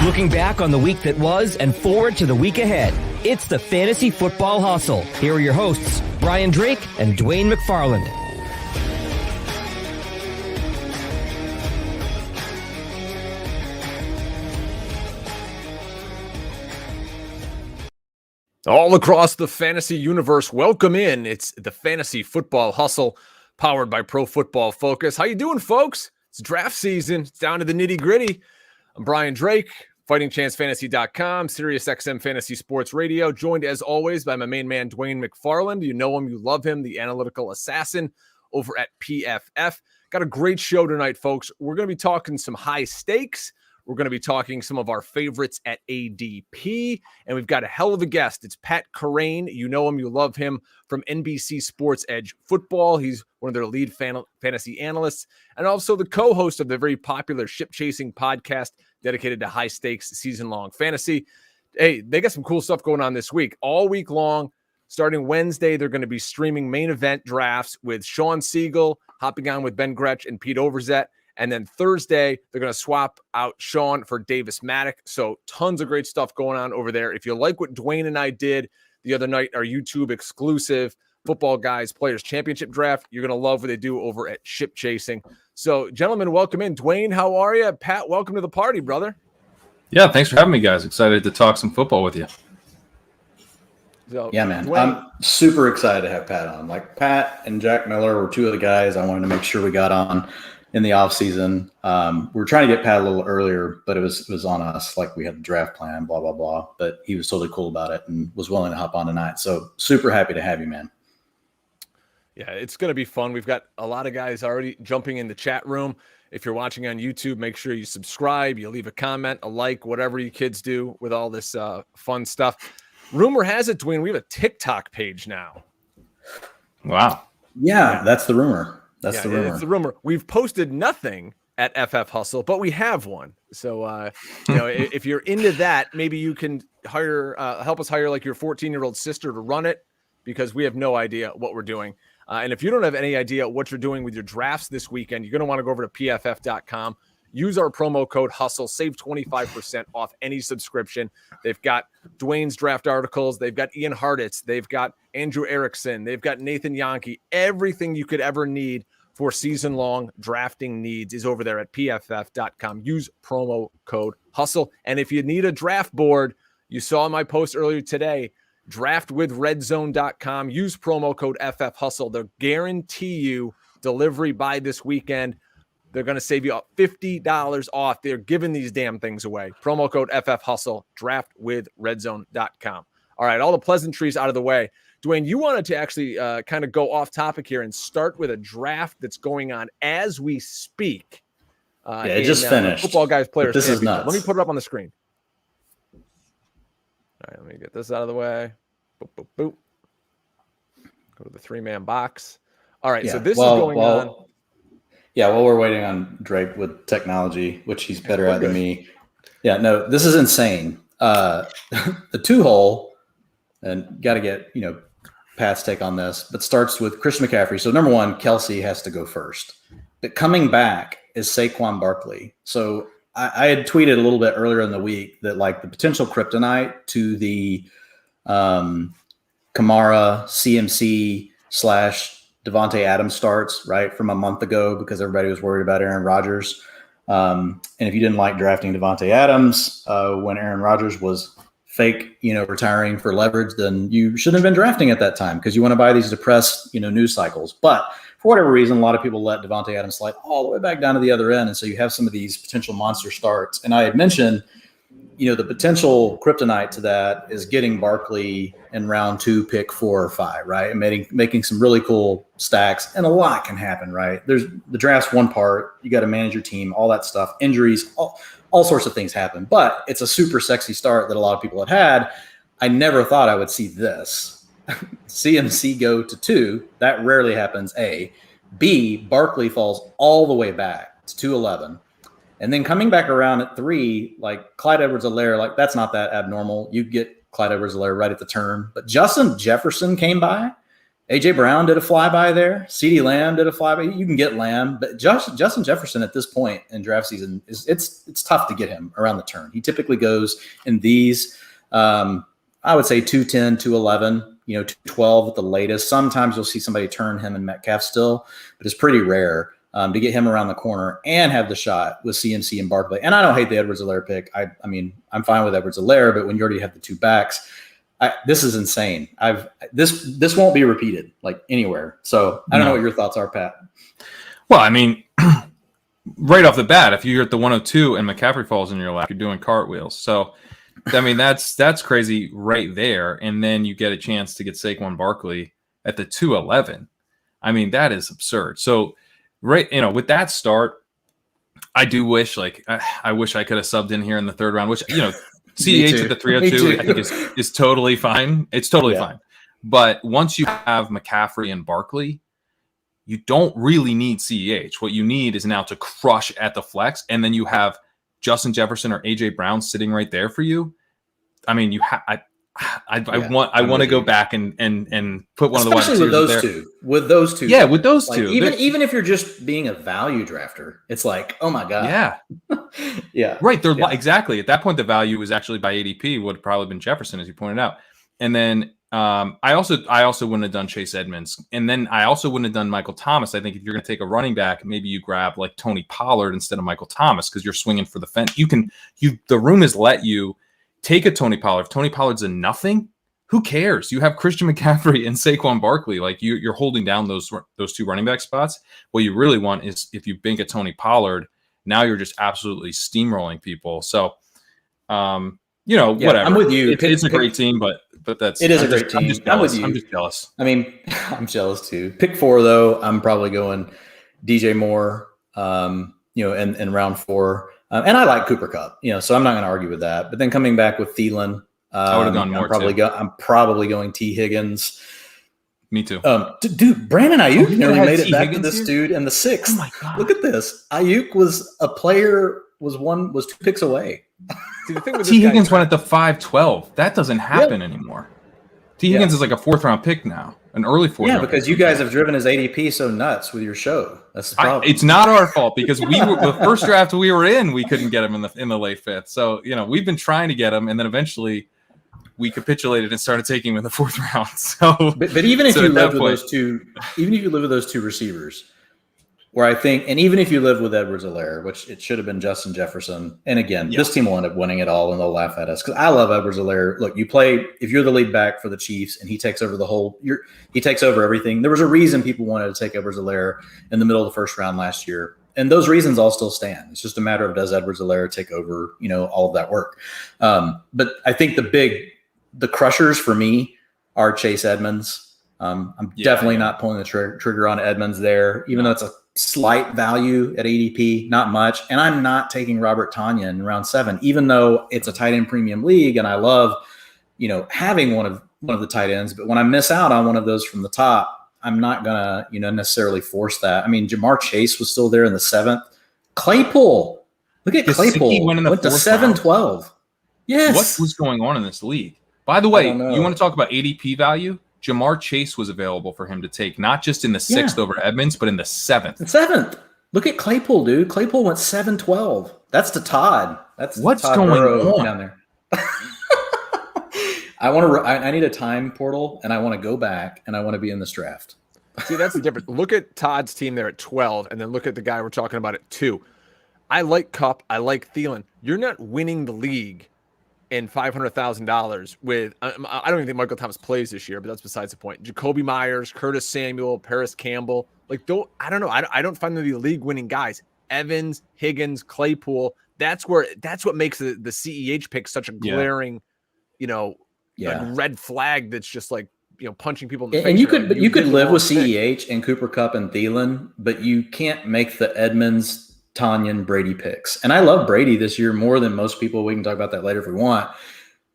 Looking back on the week that was and forward to the week ahead. It's the Fantasy Football Hustle. Here are your hosts, Brian Drake and Dwain McFarland. All across the fantasy universe, welcome in. It's the Fantasy Football Hustle, powered by Pro Football Focus. How you doing, folks? It's draft season. It's down to the nitty-gritty. I'm Brian Drake, FightingChanceFantasy.com, SiriusXM Fantasy Sports Radio, joined as always by my main man, Dwain McFarland. You know him, you love him, the analytical assassin over at PFF. Got a great show tonight, folks. We're going to be talking some high stakes. We're going to be talking some of our favorites at ADP, and we've got a hell of a guest. It's Pat Kerrane. You know him, you love him from NBC Sports Edge Football. He's one of their lead fantasy analysts, and also the co-host of the very popular Ship Chasing podcast dedicated to high-stakes season-long fantasy. Hey, they got some cool stuff going on this week. All week long, starting Wednesday, they're going to be streaming main event drafts with Sean Siegel, hopping on with Ben Gretsch and Pete Overzet. And then Thursday, they're going to swap out Sean for Davis Maddock. So tons of great stuff going on over there. If you like what Dwain and I did the other night, our YouTube exclusive Football Guys Players Championship Draft, you're going to love what they do over at Ship Chasing. So, gentlemen, welcome in. Dwain, how are you? Pat, welcome to the party, brother. Yeah, thanks for having me, guys. Excited to talk some football with you. So, yeah, man. Dwain, I'm super excited to have Pat on. Like, Pat and Jack Miller were two of the guys I wanted to make sure we got on in the off season. We were trying to get Pat a little earlier, but it was on us. Like, we had the draft plan, blah, blah, blah. But he was totally cool about it and was willing to hop on tonight. So super happy to have you, man. Yeah, it's going to be fun. We've got a lot of guys already jumping in the chat room. If you're watching on YouTube, make sure you subscribe, you leave a comment, a like, whatever you kids do with all this fun stuff. Rumor has it, Dwain, we have a TikTok page now. Wow. Yeah, that's the rumor. That's the rumor. It's the rumor. We've posted nothing at FF Hustle, but we have one. So, if you're into that, maybe you can help us hire like your 14-year-old sister to run it, because we have no idea what we're doing. And if you don't have any idea what you're doing with your drafts this weekend, you're going to want to go over to pff.com, use our promo code HUSTLE, save 25% off any subscription. They've got Dwain's draft articles. They've got Ian Hartitz. They've got Andrew Erickson. They've got Nathan Yankee. Everything you could ever need for season-long drafting needs is over there at pff.com. Use promo code HUSTLE. And if you need a draft board, you saw my post earlier today, draftwithredzone.com. Use promo code FFHustle. They'll guarantee you delivery by this weekend. They're going to save you $50 off. They're giving these damn things away. Promo code FFHustle, draftwithredzone.com. All right, all the pleasantries out of the way. Dwain, you wanted to actually kind of go off topic here and start with a draft that's going on as we speak. It just finished. Football Guys Players This is Championship. nuts. Let me put it up on the screen. All right, let me get this out of the way. Boop, boop, boop. Go to the 3-man box. All right, so this is going on. Yeah, while we're waiting on Drake with technology, which he's better at than me. Yeah, no, this is insane. The 2-hole, and got to get, Pat's take on this, but starts with Christian McCaffrey. So number one, Kelsey has to go first. But coming back is Saquon Barkley. So I had tweeted a little bit earlier in the week that like the potential kryptonite to the Kamara, CMC / Devontae Adams starts, right, from a month ago because everybody was worried about Aaron Rodgers. And if you didn't like drafting Devontae Adams when Aaron Rodgers was fake, retiring for leverage, then you shouldn't have been drafting at that time because you want to buy these depressed, news cycles. But for whatever reason, a lot of people let Devontae Adams slide all the way back down to the other end. And so you have some of these potential monster starts. And I had mentioned, the potential kryptonite to that is getting Barkley in round 2, pick 4 or 5, right? And making some really cool stacks. And a lot can happen, right? There's the draft's one part. You got to manage your team, all that stuff, injuries, all sorts of things happen. But it's a super sexy start that a lot of people had. I never thought I would see this. CMC go to 2. That rarely happens, A. B, Barkley falls all the way back to 211. And then coming back around at 3, like Clyde Edwards-Helaire, like that's not that abnormal. You get Clyde Edwards-Helaire right at the turn. But Justin Jefferson came by AJ Brown did a flyby there. CeeDee Lamb did a flyby. You can get Lamb, but Justin Jefferson at this point in draft season it's tough to get him around the turn. He typically goes in these, I would say 210, 211, 212 at the latest. Sometimes you'll see somebody turn him and Metcalf still, but it's pretty rare to get him around the corner and have the shot with CMC and Barkley. And I don't hate the Edwards-Helaire pick. I mean, I'm fine with Edwards-Helaire, but when you already have the two backs, this is insane. This won't be repeated like anywhere. So I don't know what your thoughts are, Pat. Well, I mean, right off the bat, if you're at the 102 and McCaffrey falls in your lap, you're doing cartwheels. So, I mean, that's crazy right there. And then you get a chance to get Saquon Barkley at the 211. I mean, that is absurd. So, right, with that start, I do wish, I wish I could have subbed in here in the third round, which, CEH at the 302, I think is totally fine. It's totally fine. But once you have McCaffrey and Barkley, you don't really need CEH. What you need is now to crush at the flex, and then you have Justin Jefferson or AJ Brown sitting right there for you. I mean, I want to go back and put one of the wide receivers there. With those two. Yeah, with those two. Even if you're just being a value drafter, it's like, oh my God. Yeah. Yeah. Right. Exactly. At that point, the value was actually by ADP would have probably been Jefferson, as you pointed out. And then I also wouldn't have done Chase Edmonds. And then I also wouldn't have done Michael Thomas. I think if you're going to take a running back, maybe you grab like Tony Pollard instead of Michael Thomas because you're swinging for the fence. The room has let you take a Tony Pollard. If Tony Pollard's a nothing, who cares? You have Christian McCaffrey and Saquon Barkley. Like you're holding down those two running back spots. What you really want is if you bank a Tony Pollard, now you're just absolutely steamrolling people. So, whatever. I'm with you. It's a great team, but it is a great team. I'm with you. I'm just jealous. I mean, I'm jealous too. Pick 4 though, I'm probably going DJ Moore. In round 4. And I like Cooper Kupp, so I'm not going to argue with that. But then coming back with Thielen, I would have gone more. I'm probably going T. Higgins. Me too. Dude, Brandon Ayuk nearly made it back Higgins to this here? dude in the 6th. Oh my God! Look at this. Ayuk was 2 picks away. See, the thing with T. Higgins went at the 5-12. That doesn't happen anymore. T. Higgins is like a 4th round pick now, an early 4th. Yeah, because you guys have driven his ADP so nuts with your show. That's the problem. It's not our fault because we were the first draft we were in. We couldn't get him in the late 5th. So we've been trying to get him, and then eventually we capitulated and started taking him in the 4th round. So, but even if you lived with those two, receivers, where I think, and even if you lived with Edwards-Helaire, which it should have been Justin Jefferson, and again, this team will end up winning it all, and they'll laugh at us because I love Edwards-Helaire. Look, you play if you're the lead back for the Chiefs, and he takes over he takes over everything. There was a reason people wanted to take Edwards-Helaire in the middle of the 1st round last year. And those reasons all still stand. It's just a matter of does Edwards-Helaire take over, all of that work. But I think the crushers for me are Chase Edmonds. I'm definitely not pulling the trigger on Edmonds there, even though it's a slight value at ADP, not much. And I'm not taking Robert Tonyan in round 7, even though it's a tight end premium league. And I love, having one of the tight ends. But when I miss out on one of those from the top, I'm not going to, necessarily force that. I mean, Jamar Chase was still there in the 7th. Claypool. Look at Claypool. Went to 7-12. Yes. What was going on in this league? By the way, you want to talk about ADP value? Jamar Chase was available for him to take, not just in the 6th over Edmonds, but in the 7th. The 7th. Look at Claypool, dude. Claypool went 7-12. That's to Todd. That's what's Todd going Burrow on down there. I need a time portal, and I want to go back, and I want to be in this draft. See, that's the difference. Look at Todd's team there at 12, and then look at the guy we're talking about at 2. I like Kupp. I like Thielen. You're not winning the league in $500,000 with I don't even think Michael Thomas plays this year, but that's besides the point. Jacoby Myers, Curtis Samuel, Paris Campbell, I don't know. I don't find them to be league winning guys. Evans, Higgins, Claypool. That's what makes the CEH pick such a glaring, red flag. That's just like punching people in the face. And you could live with CEH and Cooper Kupp and Thielen, but you can't make the Edmonds, Tonyan, Brady picks. And I love Brady this year more than most people. We can talk about that later if we want.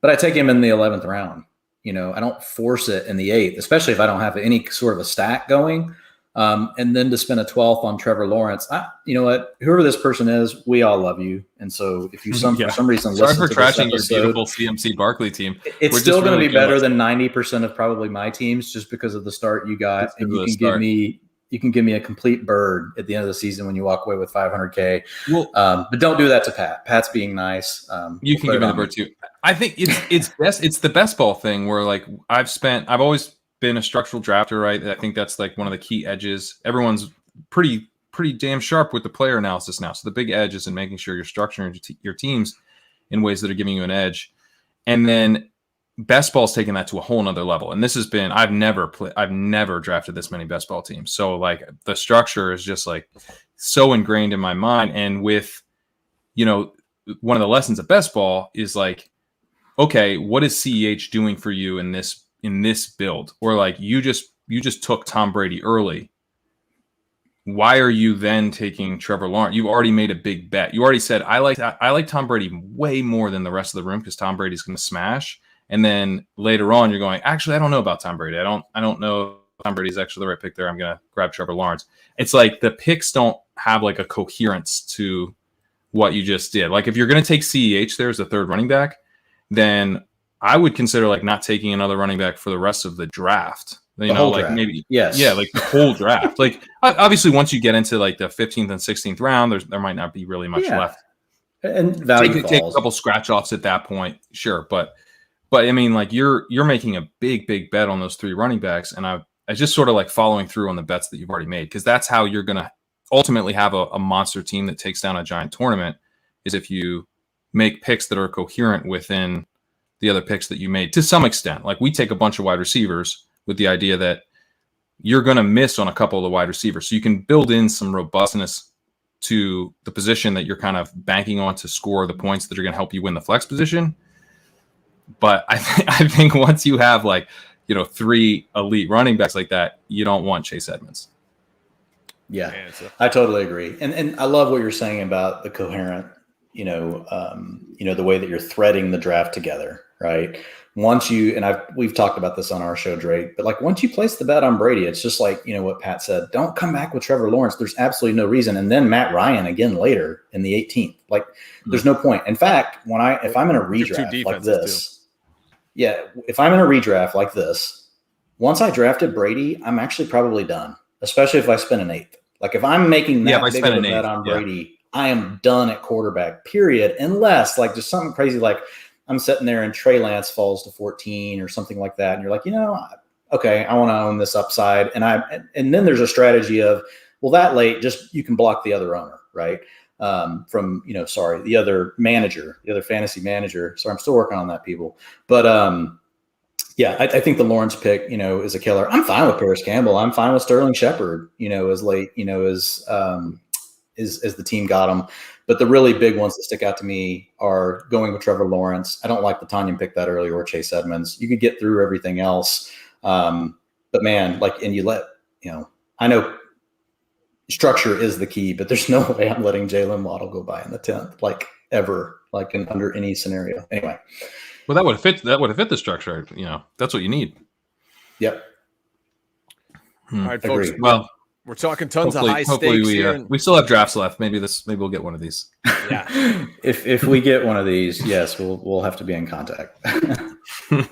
But I take him in the 11th round. I don't force it in the 8th, especially if I don't have any sort of a stack going. And then to spend a 12th on Trevor Lawrence, you know what? Whoever this person is, we all love you. And so if you for some reason sorry listen for to this trashing episode, your beautiful CMC Barkley team. It's still going to be better than 90% of probably my teams, just because of the start you got. And you can give me a complete bird at the end of the season when you walk away with $500K. Well, but don't do that to Pat. Pat's being nice. You can give me the bird too. I think it's best. It's the best ball thing where like I've always been a structural drafter, right? I think that's like one of the key edges. Everyone's pretty damn sharp with the player analysis now. So the big edge is in making sure you're structuring your teams in ways that are giving you an edge. And then best ball's taking that to a whole nother level. And this has been, I've never drafted this many best ball teams. So like the structure is just like so ingrained in my mind. And with, one of the lessons of best ball is like, okay, what is CEH doing for you in this build? Or like you just took Tom Brady early. Why are you then taking Trevor Lawrence? You've already made a big bet. You already said I like Tom Brady way more than the rest of the room because Tom Brady's going to smash. And then later on, you're going, actually, I don't know about Tom Brady. I don't know if Tom Brady's actually the right pick there. I'm going to grab Trevor Lawrence. It's like the picks don't have like a coherence to what you just did. Like if you're going to take CEH there as a third running back, then I would consider like not taking another running back for the rest of the draft. Draft. Maybe, yes, yeah, like the whole draft. Like obviously, once you get into like the 15th and 16th round, there might not be really much left. And value take a couple scratch offs at that point, sure, but I mean, like you're making a big bet on those three running backs, and I just sort of like following through on the bets that you've already made because that's how you're going to ultimately have a monster team that takes down a giant tournament. Is if you make picks that are coherent within the other picks that you made to some extent. Like we take a bunch of wide receivers with the idea that you're going to miss on a couple of the wide receivers. So you can build in some robustness to the position that you're kind of banking on to score the points that are going to help you win the flex position. But I think once you have like, three elite running backs like that, you don't want Chase Edmonds. Yeah, I totally agree. And I love what you're saying about the coherent, the way that you're threading the draft together, right? We've talked about this on our show, Drake, but like once you place the bet on Brady, it's just like, what Pat said, don't come back with Trevor Lawrence. There's absolutely no reason. And then Matt Ryan again later in the 18th, like there's no point. In fact, if I'm in a redraft like this, if I'm in a redraft like this, once I drafted Brady, I'm actually probably done, especially if I spend an eighth. Like if I'm making that big of a bet on Brady, I am done at quarterback, period. Unless like just something crazy, like I'm sitting there and Trey Lance falls to 14 or something like that. And you're like, okay, I want to own this upside. And then there's a strategy of, well, that late, just you can block the other owner, right? The other manager, the other fantasy manager. Sorry, I'm still working on that, people. But I think the Lawrence pick, is a killer. I'm fine with Paris Campbell. I'm fine with Sterling Shepard, as late, as the team got him. But the really big ones that stick out to me are going with Trevor Lawrence. I don't like the Tanyan pick that early or Chase Edmonds. You could get through everything else. But man, I know structure is the key, but there's no way I'm letting Jalen Waddle go by in the 10th, like ever, like under any scenario. Anyway. Well, that would have fit the structure. That's what you need. Yep. All right, folks. Agreed. Well, we're talking tons of high stakes here. We still have drafts left. Maybe we'll get one of these. Yeah. If we get one of these, yes, we'll have to be in contact.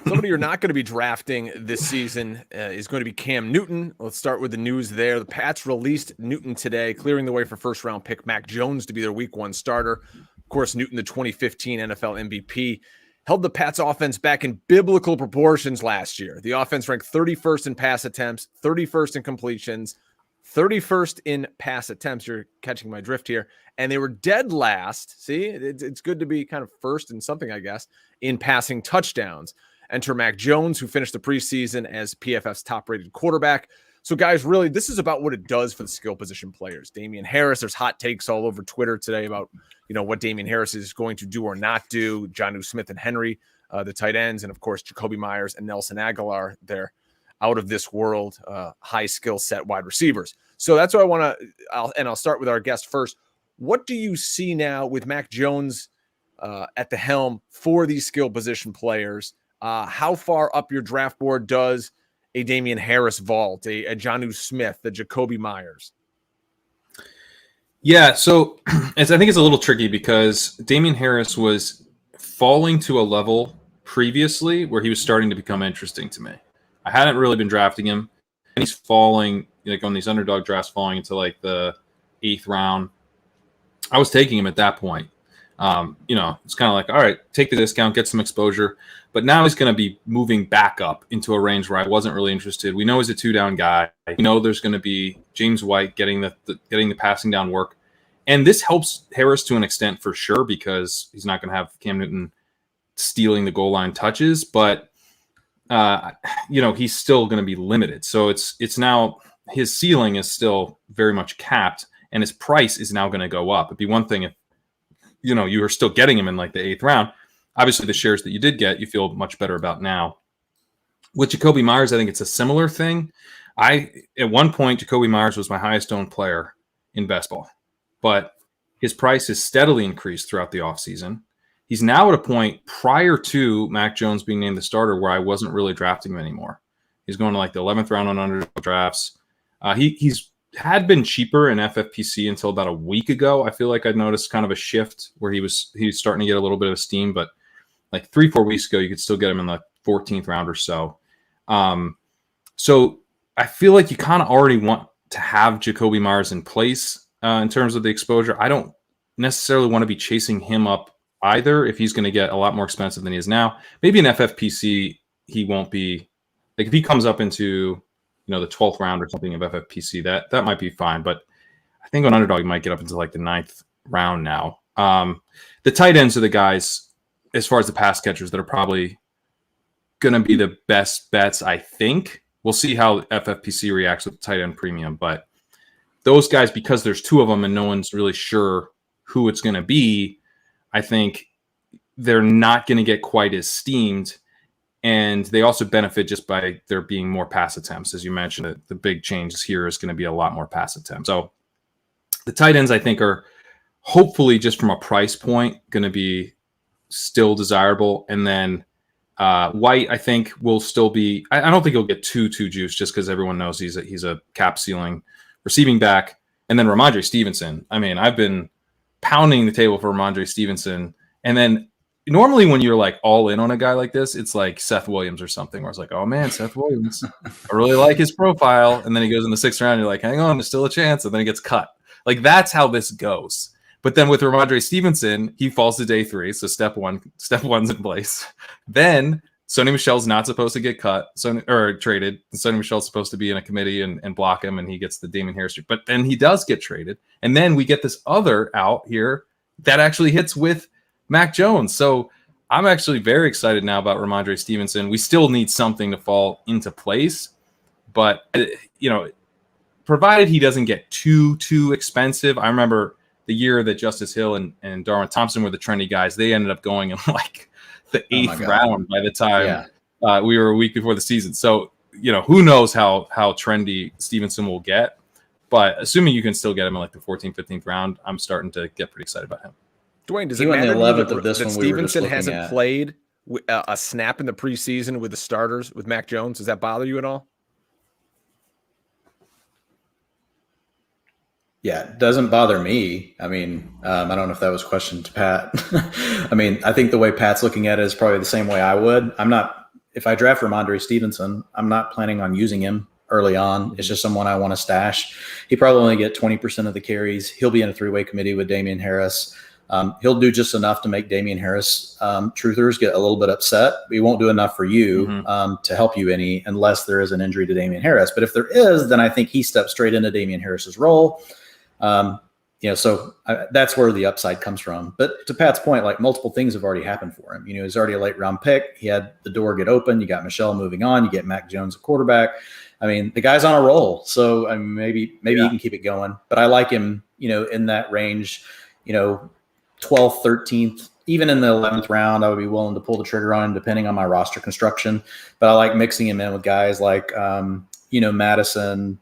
Somebody you're not going to be drafting this season is going to be Cam Newton. Let's start with the news there. The Pats released Newton today, clearing the way for first-round pick Mac Jones to be their Week 1 starter. Of course, Newton, the 2015 NFL MVP, held the Pats offense back in biblical proportions last year. The offense ranked 31st in pass attempts, 31st in completions, 31st in pass attempts. You're catching my drift here. And they were dead last. See, it's good to be kind of first in something, I guess, in passing touchdowns. Enter Mac Jones, who finished the preseason as PFF's top-rated quarterback. So, guys, really, this is about what it does for the skill position players. Damian Harris, there's hot takes all over Twitter today about, what Damian Harris is going to do or not do. Jonnu Smith and Henry, the tight ends, and, of course, Jacoby Myers and Nelson Aguilar, they're out of this world, high skill set wide receivers. So that's what I want to, I'll start with our guest first. What do you see now with Mac Jones at the helm for these skill position players? How far up your draft board does a Damian Harris vault, a Jonnu Smith, the Jacoby Myers? Yeah, so I think it's a little tricky because Damian Harris was falling to a level previously where he was starting to become interesting to me. I hadn't really been drafting him, and he's falling, like on these underdog drafts, falling into like the 8th round. I was taking him at that point. It's kind of like, all right, take the discount, get some exposure. But now he's going to be moving back up into a range where I wasn't really interested. We know he's a 2-down guy. We know there's going to be James White getting the passing down work. And this helps Harris to an extent for sure because he's not going to have Cam Newton stealing the goal line touches. But, he's still going to be limited. So it's now his ceiling is still very much capped and his price is now going to go up. It'd be one thing if, you are still getting him in like the 8th round. Obviously, the shares that you did get, you feel much better about now. With Jacoby Myers, I think it's a similar thing. At one point, Jacoby Myers was my highest owned player in best ball, but his price has steadily increased throughout the offseason. He's now at a point prior to Mac Jones being named the starter where I wasn't really drafting him anymore. He's going to like the 11th round on underdog drafts. He's had been cheaper in FFPC until about a week ago. I feel like I noticed kind of a shift where he was starting to get a little bit of steam, but like 3-4 weeks ago, you could still get him in the 14th round or so. So I feel like you kind of already want to have Jacoby Myers in place in terms of the exposure. I don't necessarily want to be chasing him up either if he's going to get a lot more expensive than he is now. Maybe in FFPC, he won't be like if he comes up into the 12th round or something of FFPC, that might be fine. But I think on underdog, he might get up into like the 9th round now. The tight ends are the guys, as far as the pass catchers, that are probably going to be the best bets, I think. We'll see how FFPC reacts with the tight end premium. But those guys, because there's 2 of them and no one's really sure who it's going to be, I think they're not going to get quite as steamed. And they also benefit just by there being more pass attempts. As you mentioned, the big change here is going to be a lot more pass attempts. So the tight ends, I think, are hopefully just from a price point going to be still desirable. And then White, I think, will still be – I don't think he'll get too juiced just because everyone knows he's a cap ceiling receiving back. And then Ramondre Stevenson. I mean, I've been pounding the table for Ramondre Stevenson. And then normally when you're like all in on a guy like this, it's like Seth Williams or something where it's like, oh man, Seth Williams, I really like his profile. And then he goes in the 6th round. You're like, hang on, there's still a chance. And then he gets cut. Like that's how this goes. But then with Ramondre Stevenson, he falls to day 3. So step one's in place. Then Sony Michel's not supposed to get cut or traded. Sony Michel's supposed to be in a committee and block him. And he gets the Damian Harris. But then he does get traded. And then we get this other out here that actually hits with Mac Jones. So I'm actually very excited now about Ramondre Stevenson. We still need something to fall into place, but provided he doesn't get too expensive. I remember the year that Justice Hill and Darwin Thompson were the trendy guys. They ended up going in like the 8th round by the time we were a week before the season. So who knows how trendy Stevenson will get, but assuming you can still get him in like the 14th, 15th round, I'm starting to get pretty excited about him. Dwayne, does it matter that Stevenson hasn't played a snap in the preseason with the starters with Mac Jones? Does that bother you at all? Yeah, it doesn't bother me. I mean, I don't know if that was a question to Pat. I mean, I think the way Pat's looking at it is probably the same way I would. If I draft Ramondre Stevenson, I'm not planning on using him early on. It's just someone I want to stash. He probably only get 20% of the carries. He'll be in a 3-way committee with Damian Harris. He'll do just enough to make Damian Harris truthers get a little bit upset. He won't do enough for you to help you any unless there is an injury to Damian Harris. But if there is, then I think he steps straight into Damian Harris's role. So that's where the upside comes from. But to Pat's point, like multiple things have already happened for him. He's already a late round pick. He had the door get open. You got Michel moving on. You get Mac Jones, a quarterback. I mean, the guy's on a roll. So maybe he can keep it going. But I like him, in that range, 12th, 13th, even in the 11th round, I would be willing to pull the trigger on him depending on my roster construction. But I like mixing him in with guys like, Madison.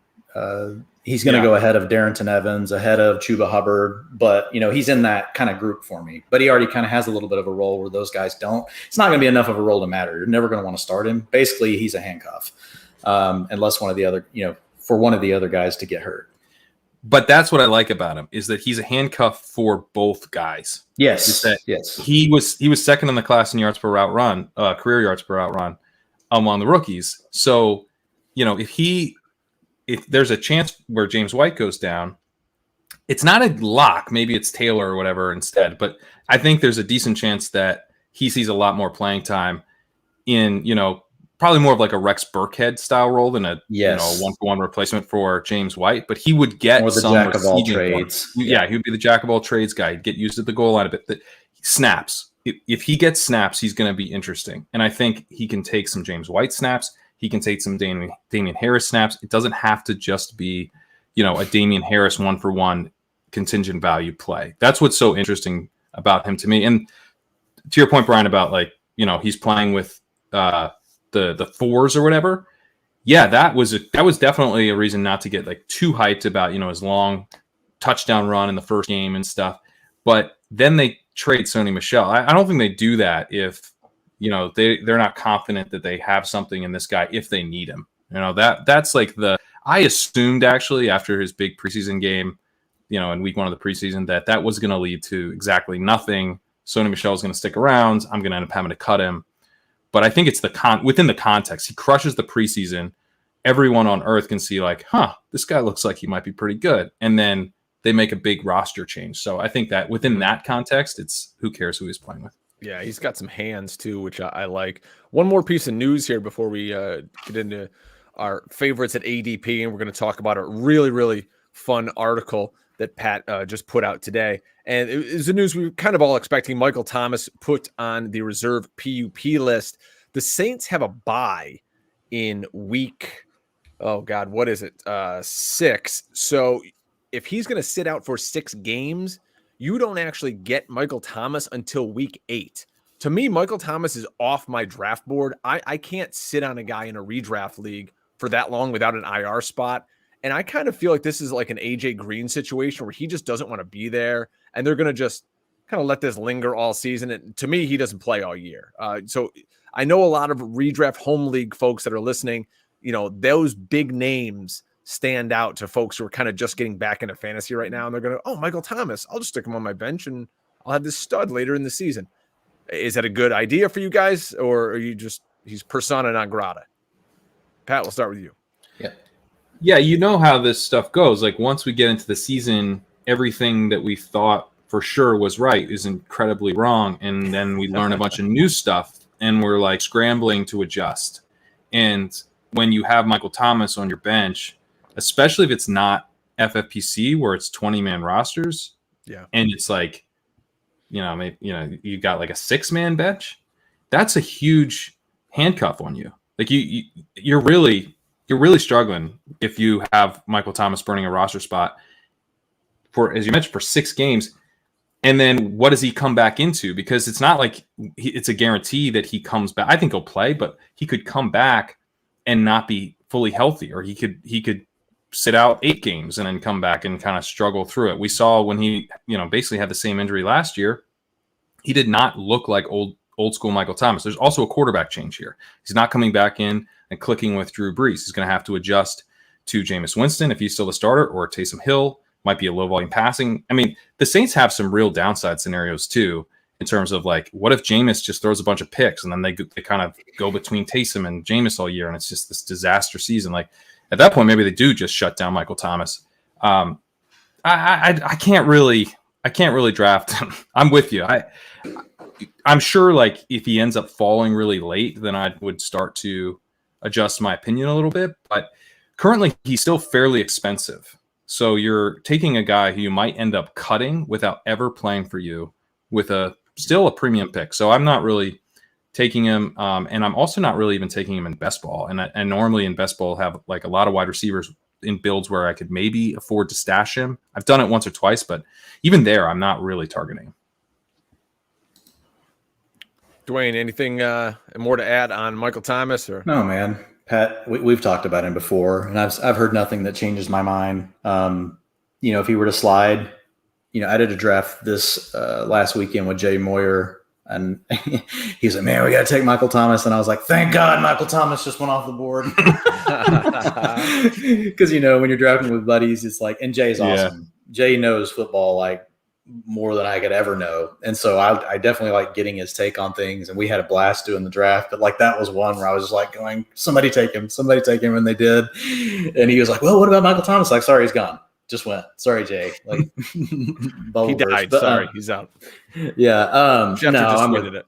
He's going to go ahead of Darrington Evans, ahead of Chuba Hubbard. But, he's in that kind of group for me. But he already kind of has a little bit of a role where those guys don't. It's not going to be enough of a role to matter. You're never going to want to start him. Basically, he's a handcuff. unless one of the other, for one of the other guys to get hurt. But that's what I like about him, is that he's a handcuff for both guys. Yes. Yes. He was second in the class in yards per route run, career yards per route run among the rookies. So, if there's a chance where James White goes down, it's not a lock. Maybe it's Taylor or whatever instead. But I think there's a decent chance that he sees a lot more playing time in, probably more of like a Rex Burkhead style role than a one-for-one replacement for James White. But he would get some jack of all trades. Yeah, he would be the jack of all trades guy. He'd get used at the goal line a bit. The snaps. If he gets snaps, he's going to be interesting. And I think he can take some James White snaps. He can take some Damian Harris snaps. It doesn't have to just be, a Damian Harris one-for-one contingent value play. That's what's so interesting about him to me. And to your point, Brian, about he's playing with the fours or whatever. Yeah, that was definitely a reason not to get too hyped about his long touchdown run in the first game and stuff. But then they trade Sony Michel. I don't think they do that if they're not confident that they have something in this guy if they need him. That's I assumed actually after his big preseason game, in week 1 of the preseason, that was going to lead to exactly nothing. Sony Michel is going to stick around. I'm going to end up having to cut him. But I think it's within the context. He crushes the preseason. Everyone on earth can see this guy looks like he might be pretty good. And then they make a big roster change. So I think that within that context, it's who cares who he's playing with. Yeah, he's got some hands too, which I like. One more piece of news here before we get into our favorites at ADP, and we're going to talk about a really, really fun article that Pat just put out today. And it is the news we were kind of all expecting. Michael Thomas put on the reserve PUP list. The Saints have a bye in week, what is it? 6. So if he's going to sit out for 6 games, you don't actually get Michael Thomas until week 8. To me, Michael Thomas is off my draft board. I can't sit on a guy in a redraft league for that long without an IR spot. And I kind of feel like this is like an AJ Green situation where he just doesn't want to be there. And they're going to just kind of let this linger all season. And to me, he doesn't play all year. So I know a lot of redraft home league folks that are listening, those big names stand out to folks who are kind of just getting back into fantasy right now. And they're going to, Michael Thomas, I'll just stick him on my bench and I'll have this stud later in the season. Is that a good idea for you guys? Or are you just, he's persona non grata? Pat, we'll start with you. Yeah, you know how this stuff goes. Once we get into the season, everything that we thought for sure was right is incredibly wrong. And then we learn a bunch of new stuff and we're scrambling to adjust. And when you have Michael Thomas on your bench, especially if it's not FFPC where it's 20-man rosters, and it's maybe, you got a 6-man bench, that's a huge handcuff on you. You're really struggling if you have Michael Thomas burning a roster spot for, as you mentioned, for 6 games. And then what does he come back into? Because it's not like it's a guarantee that he comes back. I think he'll play, but he could come back and not be fully healthy, or he could sit out 8 games and then come back and kind of struggle through it. We saw when he, basically had the same injury last year, he did not look like old school Michael Thomas. There's also a quarterback change here. He's not coming back in and clicking with Drew Brees. He's going to have to adjust to Jameis Winston if he's still the starter, or Taysom Hill. Might be a low volume passing. I mean, the Saints have some real downside scenarios too, in terms of what if Jameis just throws a bunch of picks and then they kind of go between Taysom and Jameis all year, and it's just this disaster season. At that point, maybe they do just shut down Michael Thomas. I can't really draft him. I'm with you. I'm sure if he ends up falling really late, then I would start to adjust my opinion a little bit. But currently, he's still fairly expensive. So you're taking a guy who you might end up cutting without ever playing for you with still a premium pick. So I'm not really taking him, and I'm also not really even taking him in best ball. And normally in best ball have a lot of wide receivers in builds where I could maybe afford to stash him. I've done it once or twice, but even there, I'm not really targeting. Dwain, anything more to add on Michael Thomas? Or no, man. Pat, we've talked about him before, and I've heard nothing that changes my mind. If he were to slide, I did a draft this last weekend with Jay Moyer And he's like, man, we got to take Michael Thomas. And I was like, thank God Michael Thomas just went off the board. Because, when you're drafting with buddies, it's like, and Jay's awesome. Yeah. Jay knows football like more than I could ever know. And so I definitely like getting his take on things. And we had a blast doing the draft. But like that was one where I was just like going, somebody take him. And they did. And he was like, well, what about Michael Thomas? Like, sorry, he's gone. Just went. Sorry, Jay. Like he died. But, sorry, he's out. Yeah. No,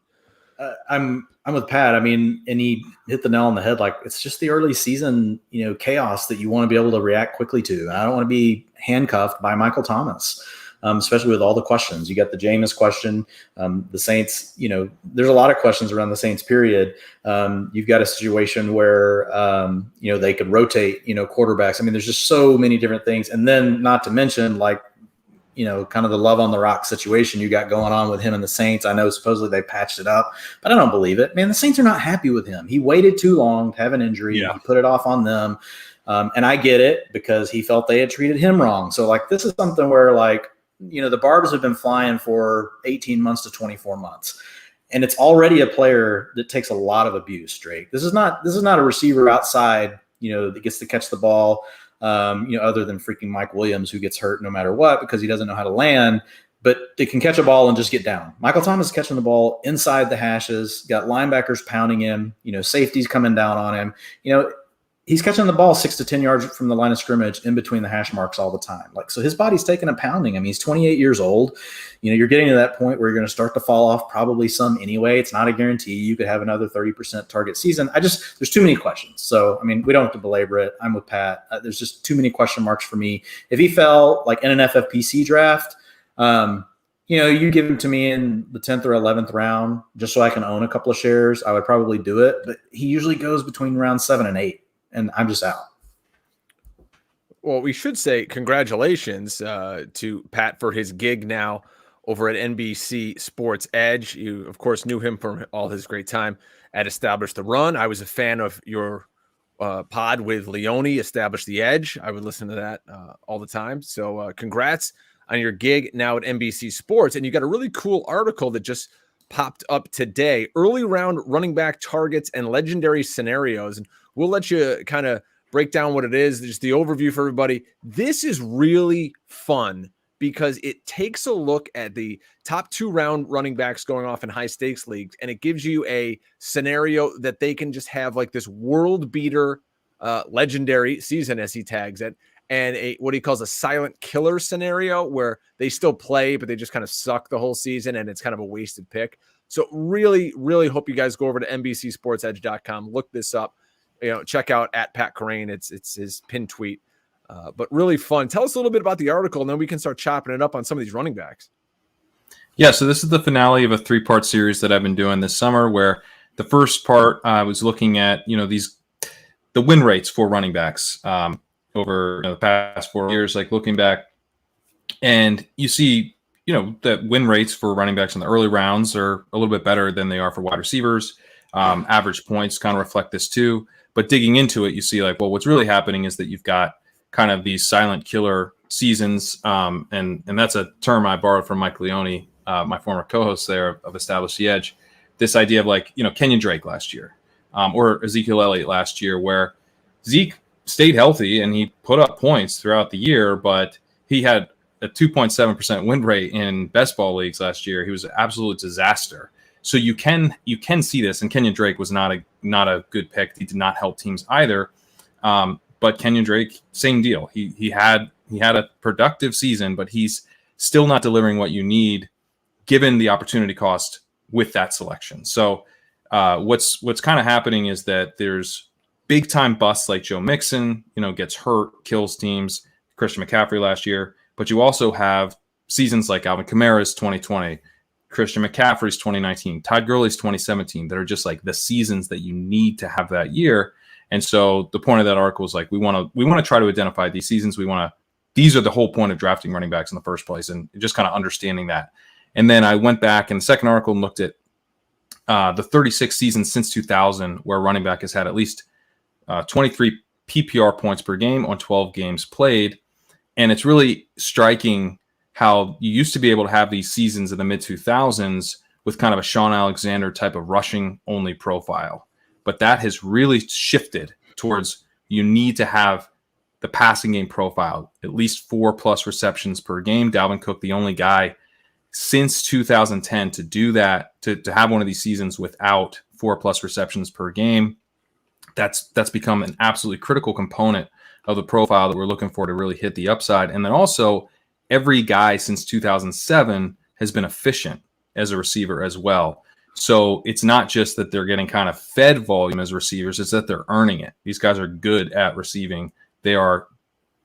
I'm with Pat. I mean, and he hit the nail on the head. Like it's just the early season, chaos that you want to be able to react quickly to. And I don't want to be handcuffed by Michael Thomas, especially with all the questions. You got the Jameis question, the Saints. There's a lot of questions around the Saints. Period. You've got a situation where they could rotate quarterbacks. I mean, there's just so many different things, and then not to mention like kind of the love on the rock situation you got going on with him and the Saints. I know supposedly they patched it up, but I don't believe it. Man, the Saints are not happy with him. He waited too long to have an injury. Yeah. He put it off on them. And I get it because he felt they had treated him wrong. So like, this is something where like, the barbs have been flying for 18 months to 24 months. And it's already a player that takes a lot of abuse, Drake. This is not a receiver outside, that gets to catch the ball. Other than freaking Mike Williams, who gets hurt no matter what because he doesn't know how to land, but they can catch a ball and just get down. Michael Thomas is catching the ball inside the hashes, got linebackers pounding him, safeties coming down on him. He's catching the ball 6 to 10 yards from the line of scrimmage in between the hash marks all the time. Like, so his body's taking a pounding. I mean, he's 28 years old. You're getting to that point where you're going to start to fall off probably some anyway. It's not a guarantee. You could have another 30% target season. There's too many questions. So, I mean, we don't have to belabor it. I'm with Pat. There's just too many question marks for me. If he fell like in an FFPC draft, you give him to me in the 10th or 11th round, just so I can own a couple of shares, I would probably do it. But he usually goes between round 7 and 8. And I'm just out. Well, we should say congratulations to Pat for his gig now over at NBC Sports Edge. You, of course, knew him from all his great time at Establish the Run. I was a fan of your pod with Leone, Establish the Edge. I would listen to that all the time. So congrats on your gig now at NBC Sports. And you got a really cool article that just popped up today. Early round running back targets and legendary scenarios. And we'll let you kind of break down what it is, just the overview for everybody. This is really fun because it takes a look at the top 2 round running backs going off in high stakes leagues, and it gives you a scenario that they can just have like this world beater, legendary season, as he tags it, and what he calls a silent killer scenario where they still play, but they just kind of suck the whole season, and it's kind of a wasted pick. So really, really hope you guys go over to NBCSportsEdge.com, look this up. Check out at Pat Kerrane. It's his pin tweet, but really fun. Tell us a little bit about the article, and then we can start chopping it up on some of these running backs. Yeah, so this is the finale of a 3-part series that I've been doing this summer, where the first part I was looking at, the win rates for running backs over the past 4 years, like looking back, and you see, that win rates for running backs in the early rounds are a little bit better than they are for wide receivers. Average points kind of reflect this too. But digging into it, you see like, well, what's really happening is that you've got kind of these silent killer seasons. And that's a term I borrowed from Mike Leone, my former co-host there of Establish the Edge. This idea of like, Kenyon Drake last year or Ezekiel Elliott last year, where Zeke stayed healthy and he put up points throughout the year, but he had a 2.7% win rate in best ball leagues last year. He was an absolute disaster. So you can see this, and Kenyon Drake was not a good pick. He did not help teams either. But Kenyon Drake, same deal. He had a productive season, but he's still not delivering what you need given the opportunity cost with that selection. So what's kind of happening is that there's big time busts like Joe Mixon, gets hurt, kills teams. Christian McCaffrey last year, but you also have seasons like Alvin Kamara's 2020. Christian McCaffrey's 2019, Todd Gurley's 2017, that are just like the seasons that you need to have that year. And so the point of that article is like, we want to try to identify these seasons. These are the whole point of drafting running backs in the first place, and just kind of understanding that. And then I went back in the second article and looked at the 36 seasons since 2000 where running back has had at least 23 PPR points per game on 12 games played. And it's really striking how you used to be able to have these seasons in the mid-2000s with kind of a Sean Alexander type of rushing only profile. But that has really shifted towards you need to have the passing game profile, at least 4+ receptions per game. Dalvin Cook, the only guy since 2010 to do that, to have one of these seasons without 4+ receptions per game. That's become an absolutely critical component of the profile that we're looking for to really hit the upside. And then also every guy since 2007 has been efficient as a receiver as well. So it's not just that they're getting kind of fed volume as receivers, it's that they're earning it. These guys are good at receiving. They are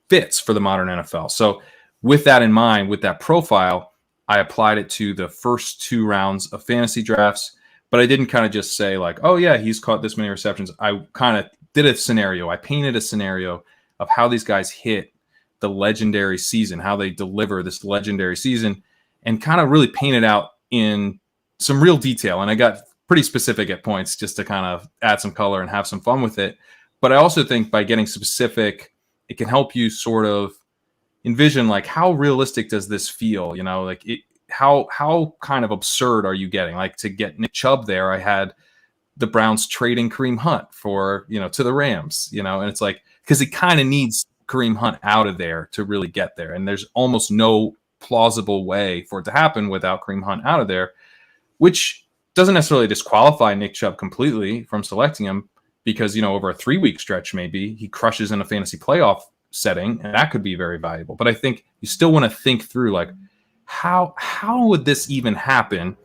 fits for the modern NFL. So with that in mind, with that profile, I applied it to the first 2 rounds of fantasy drafts, but I didn't kind of just say like, oh yeah, he's caught this many receptions. I kind of did a scenario. I painted a scenario of how these guys hit the legendary season, how they deliver this legendary season, and kind of really painted out in some real detail. And I got pretty specific at points just to kind of add some color and have some fun with it. But I also think by getting specific, it can help you sort of envision like how realistic does this feel? You know, like how kind of absurd are you getting? Like to get Nick Chubb there, I had the Browns trading Kareem Hunt for, to the Rams, and it's like, because it kind of needs Kareem Hunt out of there to really get there. And there's almost no plausible way for it to happen without Kareem Hunt out of there, which doesn't necessarily disqualify Nick Chubb completely from selecting him because, over a 3-week stretch, maybe he crushes in a fantasy playoff setting, and that could be very valuable. But I think you still want to think through like, how would this even happen?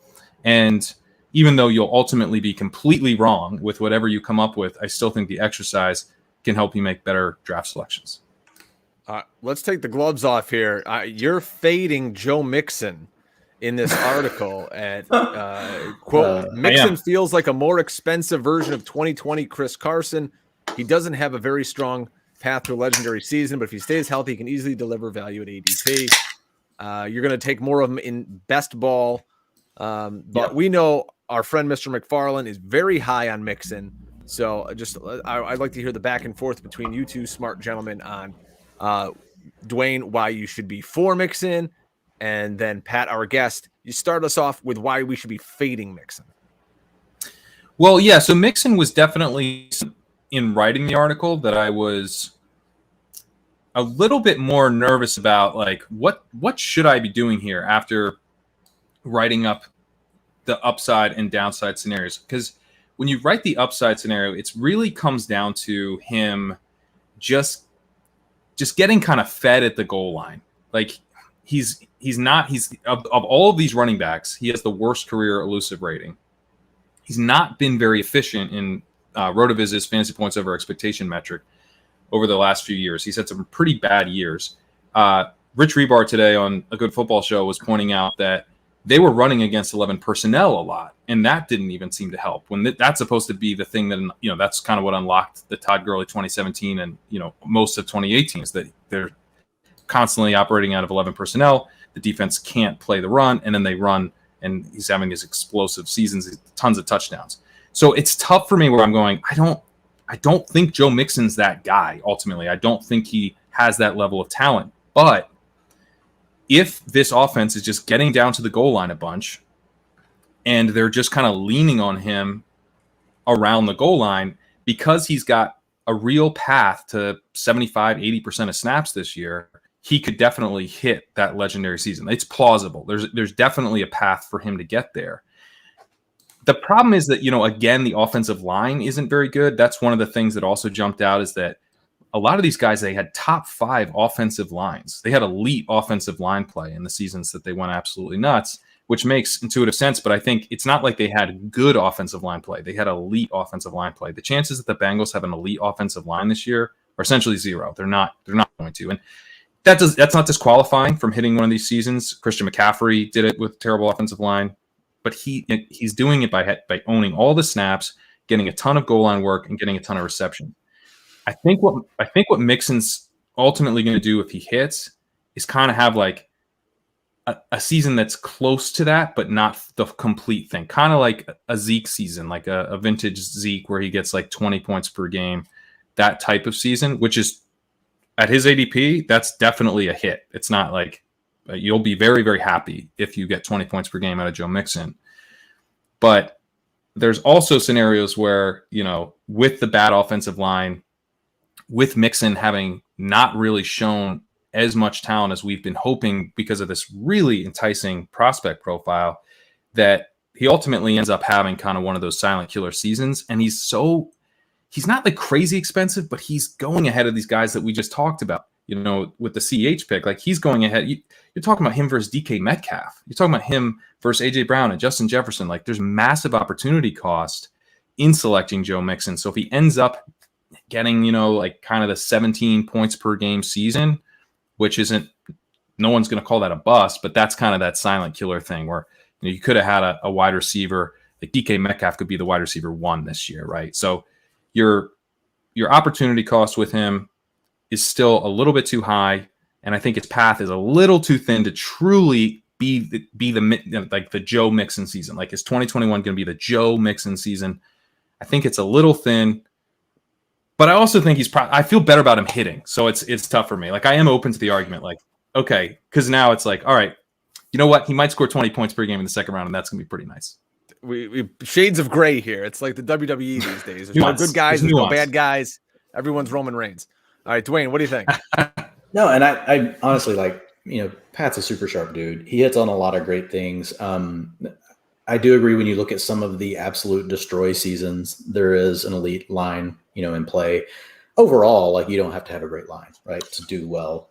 And even though you'll ultimately be completely wrong with whatever you come up with, I still think the exercise can help you make better draft selections. Let's take the gloves off here. You're fading Joe Mixon in this article at quote, Mixon feels like a more expensive version of 2020 Chris Carson. He doesn't have a very strong path to a legendary season, but if he stays healthy, he can easily deliver value at ADP. You're going to take more of them in best ball. But we know our friend Mr. McFarland is very high on Mixon. So I'd like to hear the back and forth between you two smart gentlemen on Dwain, why you should be for Mixon. And then Pat, our guest, you start us off with why we should be fading Mixon. Well, yeah. So Mixon was definitely in writing the article that I was a little bit more nervous about, like, what should I be doing here after writing up the upside and downside scenarios? Because when you write the upside scenario, it really comes down to him just getting kind of fed at the goal line. Like he's of all of these running backs, he has the worst career elusive rating. He's not been very efficient in RotoViz's fantasy points over expectation metric over the last few years. He's had some pretty bad years. Rich Rebar today on A Good Football Show was pointing out that they were running against 11 personnel a lot, and that didn't even seem to help. When that's supposed to be the thing that, that's kind of what unlocked the Todd Gurley 2017 and, most of 2018 is that they're constantly operating out of 11 personnel. The defense can't play the run, and then they run, and he's having these explosive seasons, tons of touchdowns. So it's tough for me where I'm going, I don't think Joe Mixon's that guy, ultimately. I don't think he has that level of talent. But if this offense is just getting down to the goal line a bunch and they're just kind of leaning on him around the goal line because he's got a real path to 75, 80% of snaps this year, he could definitely hit that legendary season. It's plausible. There's definitely a path for him to get there. The problem is that, again, the offensive line isn't very good. That's one of the things that also jumped out is that a lot of these guys, they had top 5 offensive lines. They had elite offensive line play in the seasons that they went absolutely nuts, which makes intuitive sense. But I think it's not like they had good offensive line play. They had elite offensive line play. The chances that the Bengals have an elite offensive line this year are essentially zero. They're not going to. And that's not disqualifying from hitting one of these seasons. Christian McCaffrey did it with terrible offensive line, but he's doing it by owning all the snaps, getting a ton of goal line work, and getting a ton of reception. I think what Mixon's ultimately going to do if he hits is kind of have like a season that's close to that, but not the complete thing. Kind of like a Zeke season, like a vintage Zeke where he gets like 20 points per game, that type of season, which is at his ADP, that's definitely a hit. It's not like you'll be very, very happy if you get 20 points per game out of Joe Mixon. But there's also scenarios where, with the bad offensive line, with Mixon having not really shown as much talent as we've been hoping because of this really enticing prospect profile, that he ultimately ends up having kind of one of those silent killer seasons. And he's not like crazy expensive, but he's going ahead of these guys that we just talked about, with the CH pick. Like, he's going ahead. You're talking about him versus DK Metcalf. You're talking about him versus AJ Brown and Justin Jefferson. Like, there's massive opportunity cost in selecting Joe Mixon. So if he ends up getting, like kind of the 17 points per game season, which isn't, no one's going to call that a bust, but that's kind of that silent killer thing where you could have had a wide receiver, like DK Metcalf could be the wide receiver 1 this year, right? So your opportunity cost with him is still a little bit too high, and I think his path is a little too thin to truly be the Joe Mixon season. Like, is 2021 going to be the Joe Mixon season? I think it's a little thin, but I also think I feel better about him hitting. So it's tough for me. Like, I am open to the argument, like, okay, because now it's like, all right, you know what? He might score 20 points per game in the second round, and that's going to be pretty nice. We shades of gray here. It's like the WWE these days. There's no good guys, there's no bad guys. Everyone's Roman Reigns. All right, Dwain, what do you think? No, and I honestly, like, Pat's a super sharp dude. He hits on a lot of great things. I do agree when you look at some of the absolute destroy seasons, there is an elite line, in play. Overall, like, you don't have to have a great line, right, to do well,